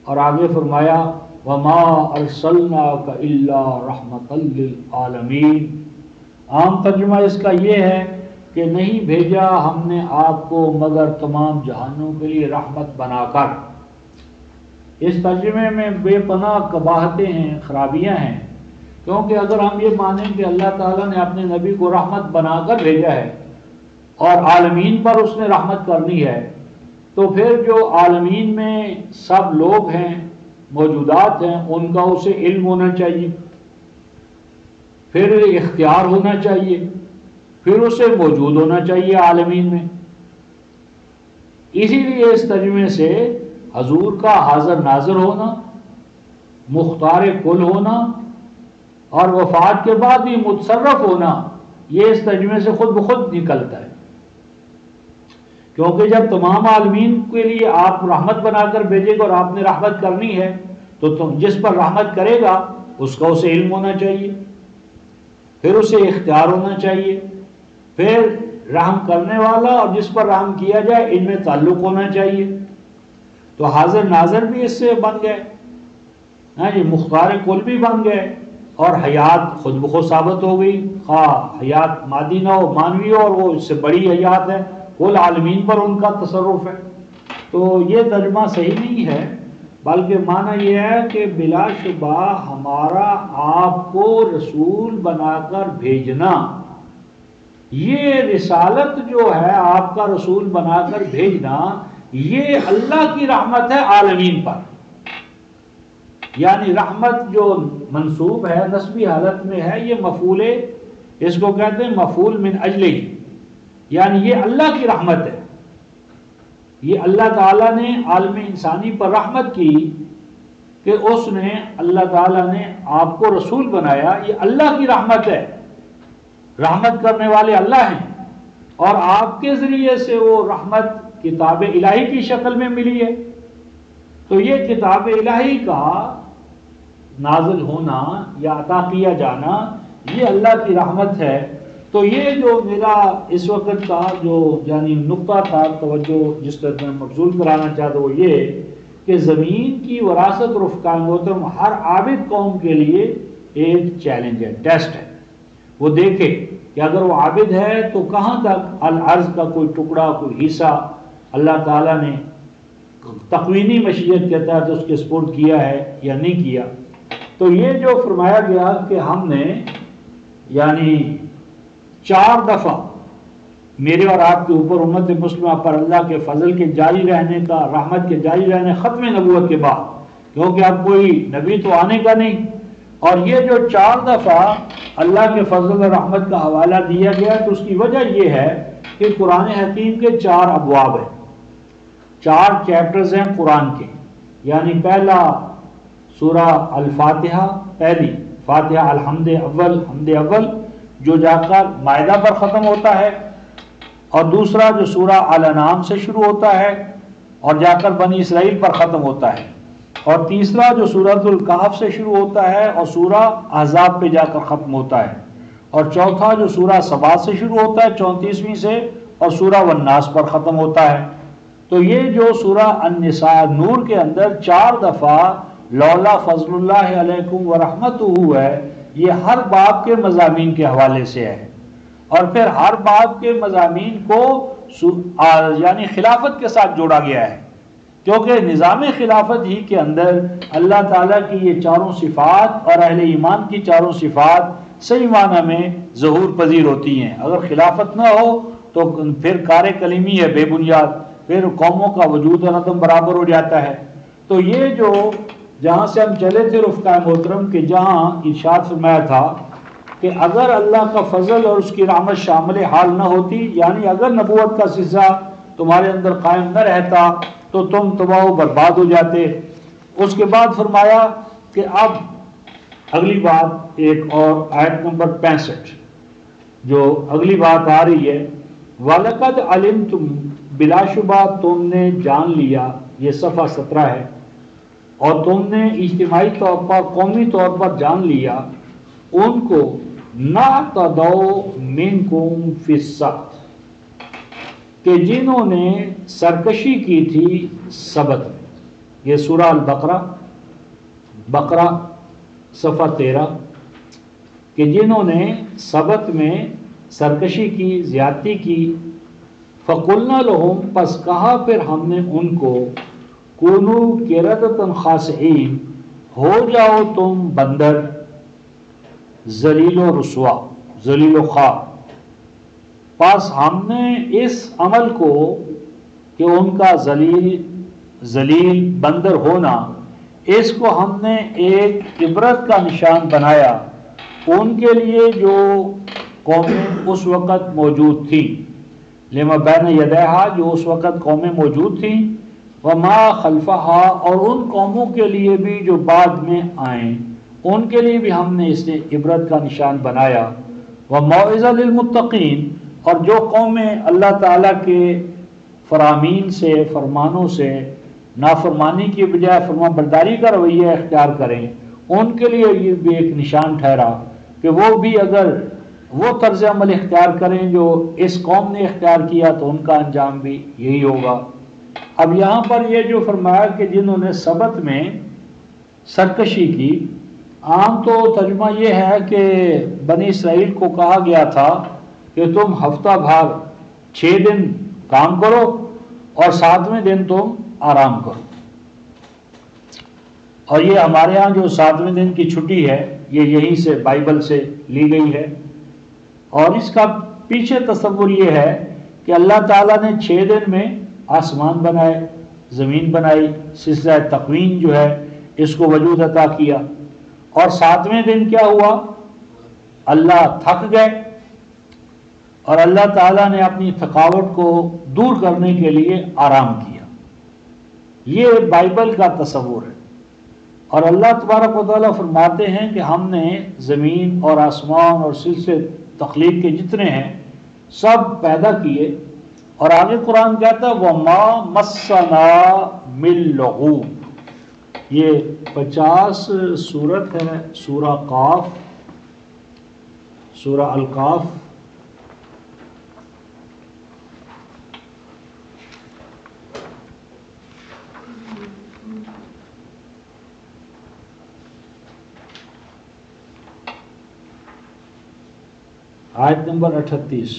اور آگے فرمایا وما ارسلناک الا رحمۃ للعالمین، عام ترجمہ اس کا یہ ہے کہ نہیں بھیجا ہم نے آپ کو مگر تمام جہانوں کے لیے رحمت بنا کر۔ اس ترجمے میں بے پناہ قباحتیں ہیں، خرابیاں ہیں، کیونکہ اگر ہم یہ مانیں کہ اللہ تعالیٰ نے اپنے نبی کو رحمت بنا کر بھیجا ہے اور عالمین پر اس نے رحمت کرنی ہے، تو پھر جو عالمین میں سب لوگ ہیں، موجودات ہیں، ان کا اسے علم ہونا چاہیے، پھر اختیار ہونا چاہیے، پھر اسے موجود ہونا چاہیے عالمین میں۔ اسی لیے اس ترجمے سے حضور کا حاضر ناظر ہونا، مختار کل ہونا اور وفات کے بعد بھی متصرف ہونا، یہ اس ترجمے سے خود بخود نکلتا ہے، کیونکہ جب تمام عالمین کے لیے آپ رحمت بنا کر بھیجے گا اور آپ نے رحمت کرنی ہے تو تم جس پر رحمت کرے گا اس کا اسے علم ہونا چاہیے، پھر اسے اختیار ہونا چاہیے، پھر رحم کرنے والا اور جس پر رحم کیا جائے ان میں تعلق ہونا چاہیے۔ تو حاضر ناظر بھی اس سے بن گئے، ہاں جی، مختار کل بھی بن گئے، اور حیات خود بخود ثابت ہو گئی، خواہ حیات مادی نہ ہو، مانوی ہو، اور وہ اس سے بڑی حیات ہے، کل عالمین پر ان کا تصرف ہے۔ تو یہ ترجمہ صحیح نہیں ہے، بلکہ معنی یہ ہے کہ بلا شبہ ہمارا آپ کو رسول بنا کر بھیجنا، یہ رسالت جو ہے آپ کا رسول بنا کر بھیجنا، یہ اللہ کی رحمت ہے عالمین پر۔ یعنی رحمت جو منصوب ہے نسبی حالت میں ہے، یہ مفعول، اس کو کہتے ہیں مفعول من اجلہ، یعنی یہ اللہ کی رحمت ہے، یہ اللہ تعالیٰ نے عالم انسانی پر رحمت کی کہ اس نے، اللہ تعالیٰ نے آپ کو رسول بنایا، یہ اللہ کی رحمت ہے، رحمت کرنے والے اللہ ہیں، اور آپ کے ذریعے سے وہ رحمت کتاب الہی کی شکل میں ملی ہے۔ تو یہ کتاب الہی کا نازل ہونا یا عطا کیا جانا یہ اللہ کی رحمت ہے۔ تو یہ جو میرا اس وقت کا جو یعنی نقطہ تھا توجہ جس طرح میں مبذول کرانا چاہتا وہ یہ کہ زمین کی وراثت رفقاء محترم ہر عابد قوم کے لیے ایک چیلنج ہے، ٹیسٹ ہے۔ وہ دیکھے کہ اگر وہ عابد ہے تو کہاں تک الارض کا کوئی ٹکڑا، کوئی حصہ اللہ تعالیٰ نے تقوینی مشیت کے تحت اس کے سپورٹ کیا ہے یا نہیں کیا۔ تو یہ جو فرمایا گیا کہ ہم نے یعنی 4 دفعہ میرے اور آپ کے اوپر امت مسلمہ پر اللہ کے فضل کے جاری رہنے کا، رحمت کے جاری رہنے ختم نبوت کے بعد، کیونکہ اب کوئی نبی تو آنے کا نہیں، اور یہ جو 4 دفعہ اللہ کے فضل و رحمت کا حوالہ دیا گیا تو اس کی وجہ یہ ہے کہ قرآن حکیم کے 4 ابواب ہیں، 4 چیپٹرز ہیں قرآن کے، یعنی پہلا سورہ الفاتحہ، پہلی فاتحہ الحمد اول، حمد اول جو جا کر مائدہ پر ختم ہوتا ہے، اور دوسرا جو سورہ الانعام سے شروع ہوتا ہے اور جا کر بنی اسرائیل پر ختم ہوتا ہے، اور تیسرا جو سورۃ الکہف سے شروع ہوتا ہے اور سورہ احزاب پہ جا کر ختم ہوتا ہے، اور چوتھا جو سورہ سبا سے شروع ہوتا ہے 34ویں سے اور سورہ والناس پر ختم ہوتا ہے۔ تو یہ جو سورہ النساء نور کے اندر 4 دفعہ لولا فضل اللہ علیکم ورحمتہ ہے، یہ ہر باب کے مضامین کے حوالے سے ہے، اور پھر ہر باب کے مضامین کو یعنی خلافت کے ساتھ جوڑا گیا ہے، کیونکہ نظام خلافت ہی کے اندر اللہ تعالیٰ کی یہ 4 صفات اور اہل ایمان کی 4 صفات صحیح معنی میں ظہور پذیر ہوتی ہیں۔ اگر خلافت نہ ہو تو پھر کار کلیمی ہے بے بنیاد، پھر قوموں کا وجود اور عدم برابر ہو جاتا ہے۔ تو یہ جو جہاں سے ہم چلے تھے رفقاء محترم کہ جہاں ارشاد فرمایا تھا کہ اگر اللہ کا فضل اور اس کی رحمت شامل حال نہ ہوتی، یعنی اگر نبوت کا سلسلہ تمہارے اندر قائم نہ رہتا تو تم تباہ و برباد ہو جاتے۔ اس کے بعد فرمایا کہ اب اگلی بات ایک اور آیت نمبر 65 جو اگلی بات آ رہی ہے، وَلَقَدْ عَلِمْتُمْ، بلا شبہ تم نے جان لیا، یہ صفحہ 17 ہے، اور تم نے اجتماعی طور پر، قومی طور پر جان لیا ان کو نَعْتَدَوْا مِنْكُمْ فِي السَّبْتِ، کہ جنہوں نے سرکشی کی تھی سبت میں۔ یہ سورہ البقرہ، بقرہ صفحہ 13، کہ جنہوں نے سبت میں سرکشی کی، زیادتی کی، فَقُلْنَا لَهُمْ، پس کہا پھر ہم نے ان کو، کونوا قردۃ خاسئین، ہو جاؤ تم بندر ذلیل و رسوا، ذلیل و خوار۔ پس ہم نے اس عمل کو کہ ان کا ذلیل بندر ہونا، اس کو ہم نے ایک عبرت کا نشان بنایا ان کے لیے جو قومیں اس وقت موجود تھیں، لما بین یدیہا، جو اس وقت قومیں موجود تھیں، وما خلفہا، اور ان قوموں کے لیے بھی جو بعد میں آئیں، ان کے لیے بھی ہم نے اس نے عبرت کا نشان بنایا، وموعظۃ للمتقین، اور جو قومیں اللہ تعالیٰ کے فرامین سے، فرمانوں سے نافرمانی کی بجائے فرمان برداری کا رویہ اختیار کریں، ان کے لیے یہ بھی ایک نشان ٹھہرا کہ وہ بھی اگر وہ طرز عمل اختیار کریں جو اس قوم نے اختیار کیا تو ان کا انجام بھی یہی ہوگا۔ اب یہاں پر یہ جو فرمایا کہ جنہوں نے سبت میں سرکشی کی، عام تو ترجمہ یہ ہے کہ بنی اسرائیل کو کہا گیا تھا کہ تم ہفتہ بھر 6 دن کام کرو اور 7ویں دن تم آرام کرو، اور یہ ہمارے ہاں جو 7ویں دن کی چھٹی ہے یہ یہیں سے بائبل سے لی گئی ہے، اور اس کا پیچھے تصور یہ ہے کہ اللہ تعالیٰ نے 6 دن میں آسمان بنائے، زمین بنائی، سلسلہ تکوین جو ہے اس کو وجود عطا کیا، اور 7ویں دن کیا ہوا؟ اللہ تھک گئے، اور اللہ تعالیٰ نے اپنی تھکاوٹ کو دور کرنے کے لیے آرام کیا۔ یہ بائبل کا تصور ہے، اور اللہ تبارک و تعالیٰ فرماتے ہیں کہ ہم نے زمین اور آسمان اور سلسلے تخلیق کے جتنے ہیں سب پیدا کیے، اور آگے قرآن کہتا ہے وَمَا مَسَّنَا مِن لُغُوبٍ۔ یہ 50 سورت ہے، سورہ قاف، سورہ القاف، آیت نمبر 38۔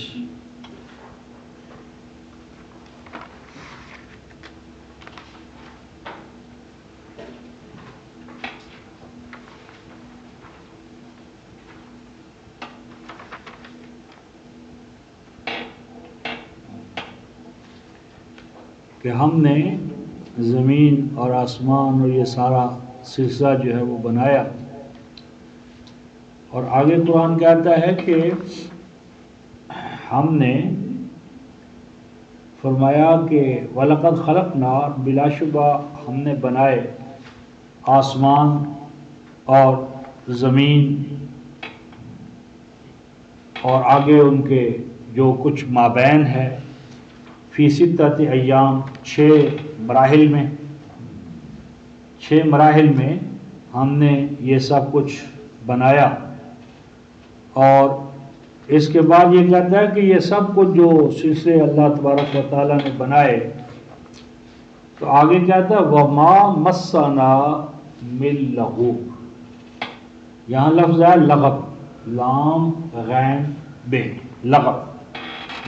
کہ ہم نے زمین اور آسمان اور یہ سارا سلسلہ جو ہے وہ بنایا، اور آگے قرآن کہتا ہے کہ ہم نے فرمایا کہ وَلَقَدْ خَلَقْنَا، بلا شبہ ہم نے بنائے آسمان اور زمین اور آگے ان کے جو کچھ مابین ہے، فی ستۃ ایام، 6 مراحل میں، 6 مراحل میں ہم نے یہ سب کچھ بنایا۔ اور اس کے بعد یہ کہتا ہے کہ یہ سب کچھ جو سلسلے اللہ تبارک و تعالیٰ نے بنائے، تو آگے کہتا ہے وَمَا مَسَّنَا مِن لُغُوبٍ۔ یہاں لفظ ہے لغب، لام غین بے، لغب۔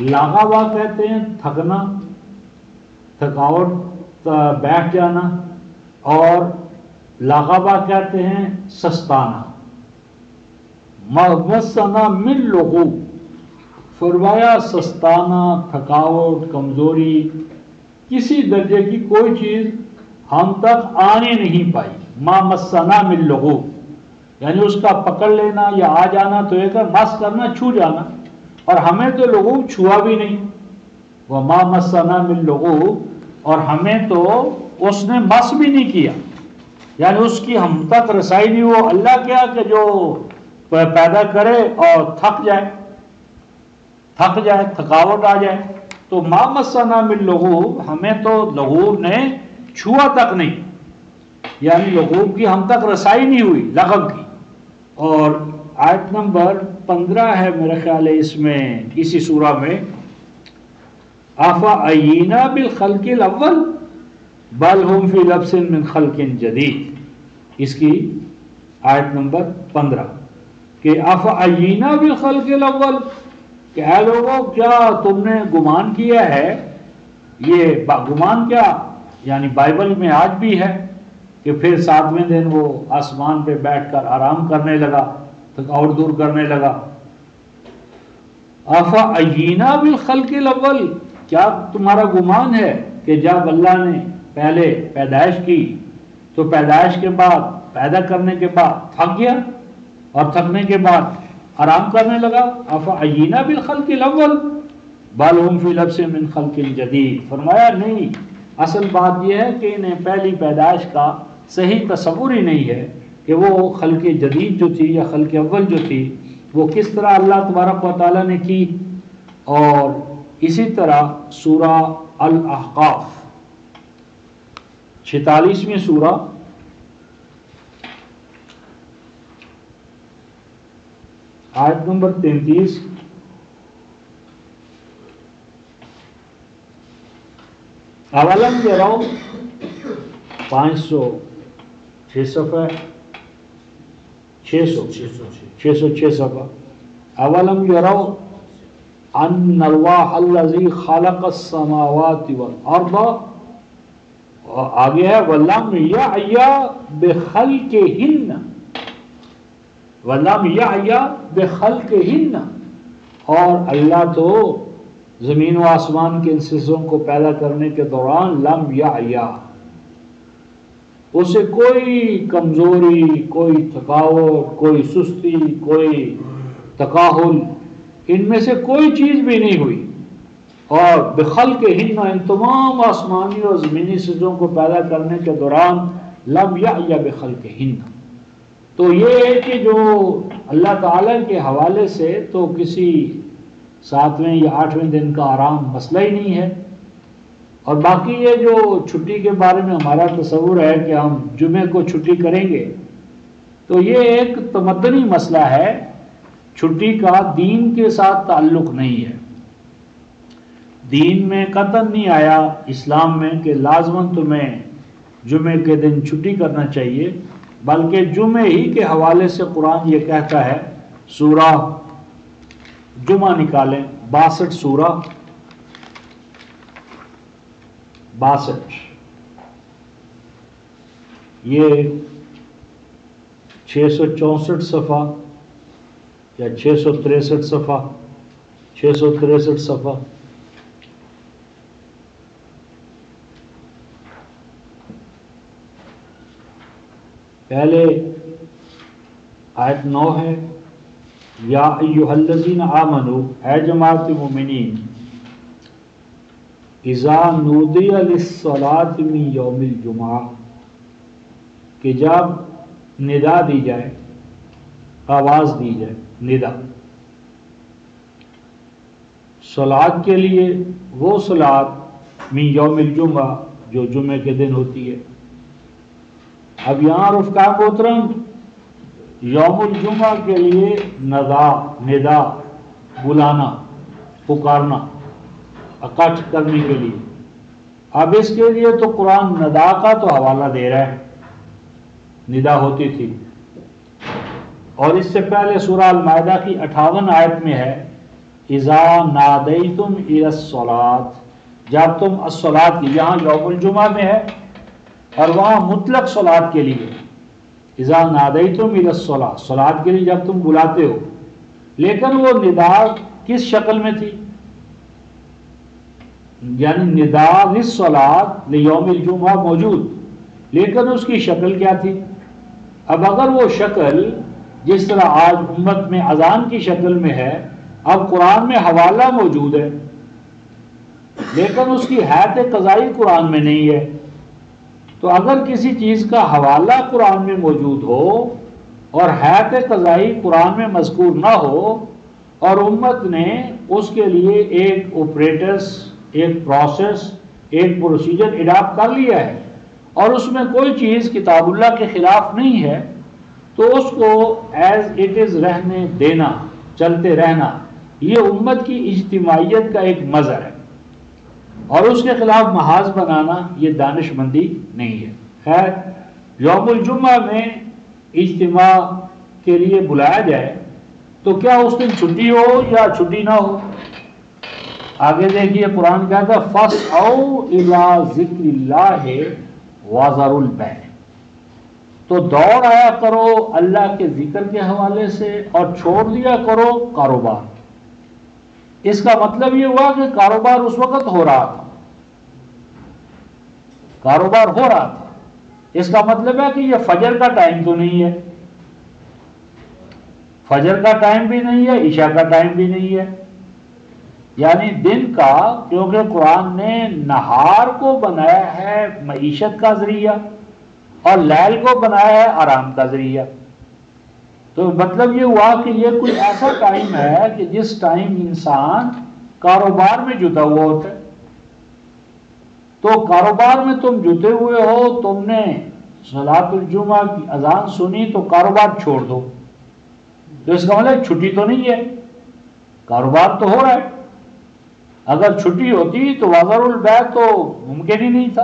لاغبہ کہتے ہیں تھکنا، تھکاوٹ، بیٹھ جانا، اور لاغبہ کہتے ہیں سستانا۔ مَسَّنَا مِن لُغُوبٍ، فرمایا سستانا، تھکاوٹ، کمزوری، کسی درجے کی کوئی چیز ہم تک آنے نہیں پائی۔ ما مَسَّنَا مِن لُغُوبٍ، یعنی اس کا پکڑ لینا یا آ جانا تو ایک ہے، مس کرنا، چھو جانا، اور ہمیں تو لغوب چھوا بھی نہیں۔ وَمَا مَسَّنَا مِن لُغُوبٍ، اور ہمیں تو اس نے مس بھی نہیں کیا، یعنی اس کی ہم تک رسائی نہیں۔ وہ اللہ کیا کہ جو پیدا کرے اور تھک جائے، تھکاوٹ آ جائے، تو ما مسنا من لغوب، ہمیں تو لغوب نے چھوا تک نہیں، یعنی لغوب کی ہم تک رسائی نہیں ہوئی، لغب کی۔ اور آیت نمبر 15 ہے میرے خیال ہے اس میں، اسی سورہ میں، افعینا بالخلق الاول بل هم فی لبس من خلق جدید، اس کی آیت نمبر 15، کہ افعینا بالخلق الاول، کہ اے لوگوں کیا تم نے گمان کیا ہے، یہ گمان کیا، یعنی بائبل میں آج بھی ہے کہ پھر 7ویں دن وہ آسمان پہ بیٹھ کر آرام کرنے لگا، تھکاوٹ دور کرنے لگا۔ افعینا بالخلق الاول، کیا تمہارا گمان ہے کہ جب اللہ نے پہلے پیدائش کی تو پیدائش کے بعد، پیدا کرنے کے بعد تھک گیا اور تھکنے کے بعد آرام کرنے لگا؟ افعینا بالخلق الاول بل هم فی لبس من خلق جدید، فرمایا نہیں، اصل بات یہ ہے کہ انہیں پہلی پیدائش کا صحیح تصور ہی نہیں ہے کہ وہ خلق جدید جو تھی یا خلق اول جو تھی وہ کس طرح اللہ تبارک و تعالیٰ نے کی۔ اور اسی طرح سورہ الاحقاف، 46ویں سورہ، آیت نمبر 33، اولم یرو، 506 صفحہ، 606 صفحہ، اولم یرو ان اللہ الذی خلق السماوات والارض، اور آگے ہے ولم یعی بخلقہن، ولم یعی بخلقہن، اور اللہ تو زمین و آسمان کے ان چیزوں کو پیدا کرنے کے دوران لم یعی، اسے کوئی کمزوری، کوئی تھکاوٹ، کوئی سستی، کوئی تکاہل، ان میں سے کوئی چیز بھی نہیں ہوئی۔ اور بخلقہن، ان تمام آسمانی اور زمینی چیزوں کو پیدا کرنے کے دوران لم یعی بخلقہن، تو یہ ہے کہ جو اللہ تعالیٰ کے حوالے سے تو کسی 7ویں یا 8ویں دن کا آرام مسئلہ ہی نہیں ہے۔ اور باقی یہ جو چھٹی کے بارے میں ہمارا تصور ہے کہ ہم جمعے کو چھٹی کریں گے، تو یہ ایک تمدنی مسئلہ ہے، چھٹی کا دین کے ساتھ تعلق نہیں ہے۔ دین میں قطعاً نہیں آیا اسلام میں کہ لازماً تمہیں جمعے کے دن چھٹی کرنا چاہیے، بلکہ جمعے ہی کے حوالے سے قرآن یہ کہتا ہے، سورہ جمعہ نکالیں، 62 سورہ، 62، یہ 664 صفحہ یا 663 صفحہ، 663 صفحہ۔ پہلے آیت 9 ہے، یا ایھا الذین آمنوا، اے جماعت مومنین، اذا نودی للصلاۃ من یوم الجمعہ، کہ جب ندا دی جائے، آواز دی جائے، ندا صلاۃ کے لیے، وہ صلاۃ من یوم الجمعہ جو جمعے کے دن ہوتی ہے۔ اب یہاں رفقا محترم، یوم الجمعہ کے لیے ندا بلانا، پکارنا، اکٹھ کرنے کے لیے، اب اس کے لیے تو قرآن ندا کا تو حوالہ دے رہا ہے، ندا ہوتی تھی۔ اور اس سے پہلے سورہ المائدہ کی 58 آیت میں ہے، اذا نادیتم الی الصلاۃ، جب تم الصلاۃ کی، یہاں یوم الجمعہ میں ہے اور وہاں مطلق صلاۃ کے لیے، اذا نادیتم الی الصلاۃ، صلاۃ کے لیے جب تم بلاتے ہو، لیکن وہ ندا کس شکل میں تھی؟ یعنی ندا للصلاۃ لیوم الجمعہ موجود، لیکن اس کی شکل کیا تھی؟ اب اگر وہ شکل جس طرح آج امت میں اذان کی شکل میں ہے، اب قرآن میں حوالہ موجود ہے لیکن اس کی حیت قضائی قرآن میں نہیں ہے، تو اگر کسی چیز کا حوالہ قرآن میں موجود ہو اور حیت قضائی قرآن میں مذکور نہ ہو، اور امت نے اس کے لیے ایک آپریٹرس، ایک پروسیس، ایک پروسیجر اڈاپٹ کر لیا ہے، اور اس میں کوئی چیز کتاب اللہ کے خلاف نہیں ہے، تو اس کو ایز اٹ از رہنے دینا، چلتے رہنا، یہ امت کی اجتماعیت کا ایک مظہر ہے، اور اس کے خلاف محاذ بنانا یہ دانش مندی نہیں ہے۔ خیر، یوم الجمعہ میں اجتماع کے لیے بلایا جائے تو کیا اس دن چھٹی ہو یا چھٹی نہ ہو؟ آگے دیکھیے قرآن کہتا ہے فَاسْعَوْا إِلَىٰ ذِكْرِ اللَّهِ وَذَرُوا الْبَيْعَ، تو دوڑ آیا کرو اللہ کے ذکر کے حوالے سے اور چھوڑ دیا کرو کاروبار۔ اس کا مطلب یہ ہوا کہ کاروبار اس وقت ہو رہا تھا، کاروبار ہو رہا تھا، اس کا مطلب ہے کہ یہ فجر کا ٹائم تو نہیں ہے، فجر کا ٹائم بھی نہیں ہے، عشاء کا ٹائم بھی نہیں ہے، یعنی دن کا، کیونکہ قرآن نے نہار کو بنایا ہے معیشت کا ذریعہ اور لیل کو بنایا ہے آرام کا ذریعہ، تو مطلب یہ ہوا کہ یہ کوئی ایسا ٹائم ہے کہ جس ٹائم انسان کاروبار میں جتا ہوا ہوتا ہے، تو کاروبار میں تم جتے ہوئے ہو، تم نے صلاۃ الجمعہ کی اذان سنی تو کاروبار چھوڑ دو، تو اس کا مطلب چھٹی تو نہیں ہے، کاروبار تو ہو رہا ہے۔ اگر چھٹی ہوتی تو وَذَرُوا الْبَيْعَ تو ممکن ہی نہیں تھا،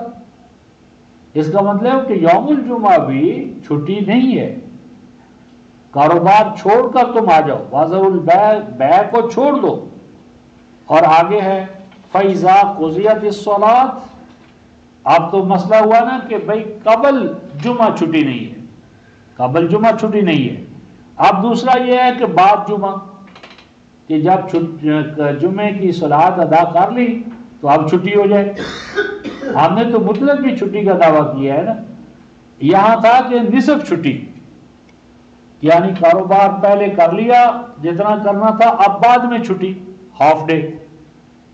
اس کا مطلب کہ یوم الجمعہ بھی چھٹی نہیں ہے، کاروبار چھوڑ کر تم آ جاؤ، وَذَرُوا الْبَيْعَ، بیع کو چھوڑ دو۔ اور آگے ہے فَإِذَا قُضِيَتِ الصَّلَاةُ، اب تو مسئلہ ہوا نا کہ بھئی قبل جمعہ چھٹی نہیں ہے، قبل جمعہ چھٹی نہیں ہے، اب دوسرا یہ ہے کہ بعد جمعہ، کہ جب جمعے کی صلاۃ ادا کر لی تو اب چھٹی ہو جائے، ہم نے تو مطلق کی چھٹی کا دعویٰ کیا ہے نا، یہاں تھا کہ نصف چھٹی، یعنی کاروبار پہلے کر لیا جتنا کرنا تھا، اب بعد میں چھٹی، ہاف ڈے۔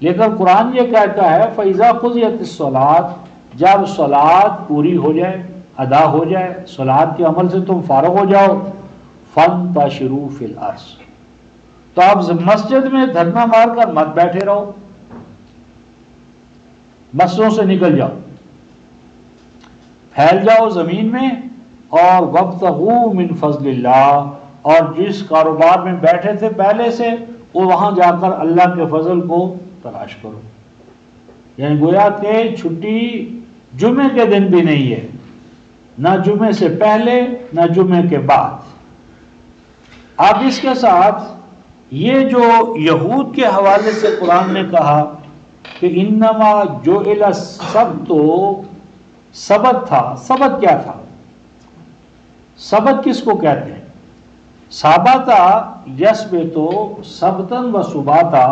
لیکن قرآن یہ کہتا ہے فَإِذَا قُضِيَتِ الصَّلَاةُ، جب صلاۃ پوری ہو جائے، ادا ہو جائے، صلاۃ کے عمل سے تم فارغ ہو جاؤ، فَانْتَشِرُوا فِي الْأَرْضِ، تو اب مسجد میں دھرنا مار کر مت بیٹھے رہو، مسجدوں سے نکل جاؤ، پھیل جاؤ زمین میں، اور وَابْتَغُوا مِنْ فَضْلِ اللَّهِ، اور جس کاروبار میں بیٹھے تھے پہلے سے، وہ وہاں جا کر اللہ کے فضل کو تلاش کرو۔ یعنی گویا کہ چھٹی جمعے کے دن بھی نہیں ہے، نہ جمعے سے پہلے نہ جمعے کے بعد۔ اب اس کے ساتھ یہ جو یہود کے حوالے سے قرآن نے کہا کہ انما جعل السبت، سبت تھا، سبت کیا تھا؟ سبت کس کو کہتے ہیں؟ ثابتا یثبتو سبتن و ثباتا،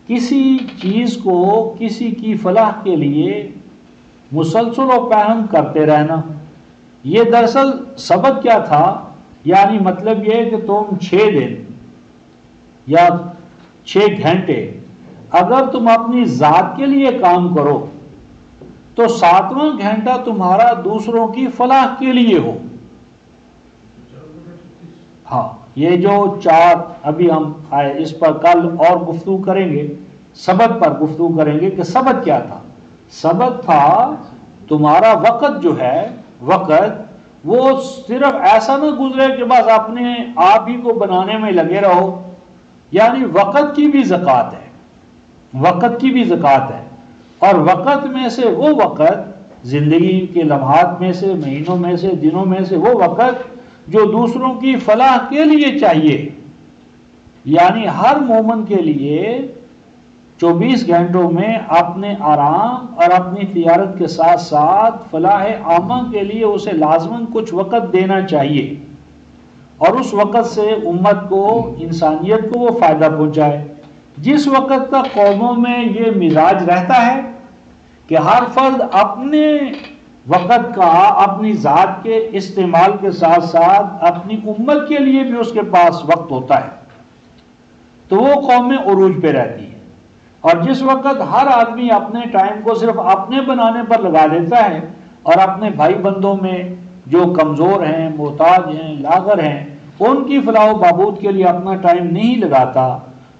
کسی چیز کو کسی کی فلاح کے لیے مسلسل و پہم کرتے رہنا۔ یہ دراصل سبت کیا تھا؟ یعنی مطلب یہ کہ تم 6 دن یا 6 گھنٹے اگر تم اپنی ذات کے لیے کام کرو تو 7واں گھنٹہ تمہارا دوسروں کی فلاح کے لیے ہو۔ ہاں، یہ جو 4 ابھی ہم اس پر کل اور گفتگو کریں گے، سبت پر گفتگو کریں گے کہ سبت کیا تھا۔ سبت تھا تمہارا وقت جو ہے، وقت وہ صرف ایسا نہ گزرے کہ بس اپنے آپ ہی کو بنانے میں لگے رہو، یعنی وقت کی بھی زکوٰۃ ہے، وقت کی بھی زکوٰۃ ہے۔ اور وقت میں سے وہ وقت، زندگی کے لمحات میں سے، مہینوں میں سے، دنوں میں سے وہ وقت جو دوسروں کی فلاح کے لیے چاہیے، یعنی ہر مومن کے لیے 24 گھنٹوں میں اپنے آرام اور اپنی تجارت کے ساتھ ساتھ فلاح عامہ کے لیے اسے لازماً کچھ وقت دینا چاہیے، اور اس وقت سے امت کو، انسانیت کو وہ فائدہ پہنچائے۔ جس وقت تک قوموں میں یہ مزاج رہتا ہے کہ ہر فرد اپنے وقت کا اپنی ذات کے استعمال کے ساتھ ساتھ اپنی امت کے لیے بھی اس کے پاس وقت ہوتا ہے، تو وہ قومیں عروج پہ رہتی ہیں۔ اور جس وقت ہر آدمی اپنے ٹائم کو صرف اپنے بنانے پر لگا دیتا ہے اور اپنے بھائی بندوں میں جو کمزور ہیں، محتاج ہیں، لاغر ہیں، ان کی فلاح و بہبود کے لیے اپنا ٹائم نہیں لگاتا،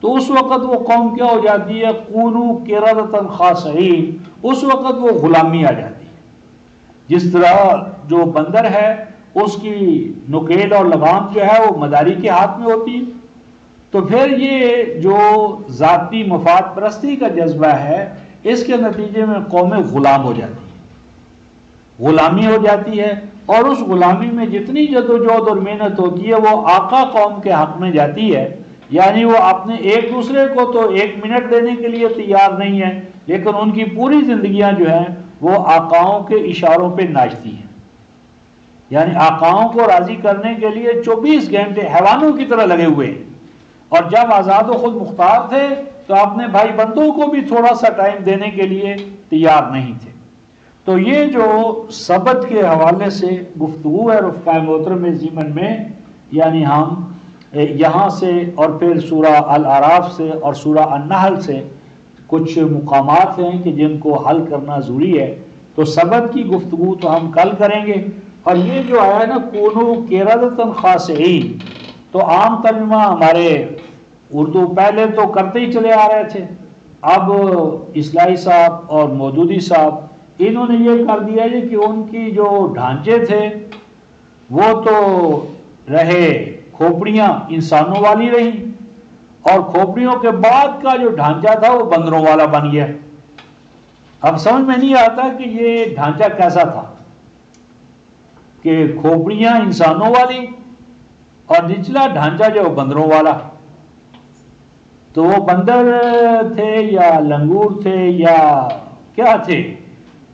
تو اس وقت وہ قوم کیا ہو جاتی ہے؟ کونوا قردۃ خاسئین، اس وقت وہ غلامی آ جاتی ہے۔ جس طرح جو بندر ہے اس کی نکیل اور لگام جو ہے وہ مداری کے ہاتھ میں ہوتی ہے، تو پھر یہ جو ذاتی مفاد پرستی کا جذبہ ہے، اس کے نتیجے میں قومیں غلام ہو جاتی ہیں، غلامی ہو جاتی ہے، اور اس غلامی میں جتنی جدوجہد اور محنت ہوتی ہے وہ آقا قوم کے حق میں جاتی ہے۔ یعنی وہ اپنے ایک دوسرے کو تو 1 منٹ دینے کے لیے تیار نہیں ہے، لیکن ان کی پوری زندگیاں جو ہیں وہ آقاؤں کے اشاروں پہ ناچتی ہیں، یعنی آقاؤں کو راضی کرنے کے لیے 24 گھنٹے حیوانوں کی طرح لگے ہوئے ہیں، اور جب آزاد و خود مختار تھے تو اپنے بھائی بندوں کو بھی تھوڑا سا ٹائم دینے کے لیے تیار نہیں تھے۔ تو یہ جو سبت کے حوالے سے گفتگو ہے رفقائے محترم ضمن میں، یعنی ہم یہاں سے اور پھر سورہ الاعراف سے اور سورہ النحل سے کچھ مقامات ہیں کہ جن کو حل کرنا ضروری ہے، تو سبت کی گفتگو تو ہم کل کریں گے۔ اور یہ جو آیا نا کونوا قردۃ خاسئین، تو عام ترجمہ ہمارے اردو پہلے تو کرتے ہی چلے آ رہے تھے، اب اصلاحی صاحب اور مودودی صاحب انہوں نے یہ کر دیا ہے کہ ان کی جو ڈھانچے تھے وہ تو رہے، کھوپڑیاں انسانوں والی رہی، اور کھوپڑیوں کے بعد کا جو ڈھانچہ تھا وہ بندروں والا بن گیا۔ اب سمجھ میں نہیں آتا کہ یہ ڈھانچہ کیسا تھا کہ کھوپڑیاں انسانوں والی اور نچلا ڈھانچہ جو بندروں والا، تو وہ بندر تھے یا لنگور تھے یا کیا تھے؟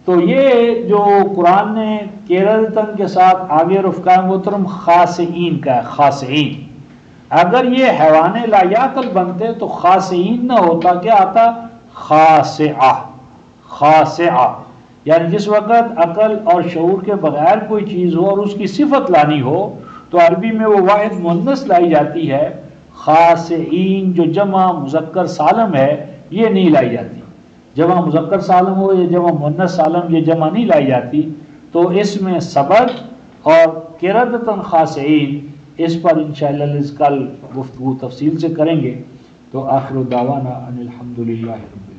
تو یہ جو قرآن نے قردۃ کے ساتھ آگے رفقائے محترم خاسئین کا ہے، خاسئین، اگر یہ حیوان لا یعقل بنتے تو خاسئین نہ ہوتا، کیا آتا؟ خاسعہ، خاسعہ، یعنی جس وقت عقل اور شعور کے بغیر کوئی چیز ہو اور اس کی صفت لانی ہو تو عربی میں وہ واحد مؤنث لائی جاتی ہے، خاسئین جو جمع مذکر سالم ہے یہ نہیں لائی جاتی. جمع مذکر سالم ہو یا جمع مؤنث سالم یہ جمع نہیں لائی جاتی. تو اس میں سبق اور قردۃ خاسئین اس پر انشاءاللہ کل گفتگو تفصیل سے کریں گے. تو آخر دعوانا ان الحمدللہ رب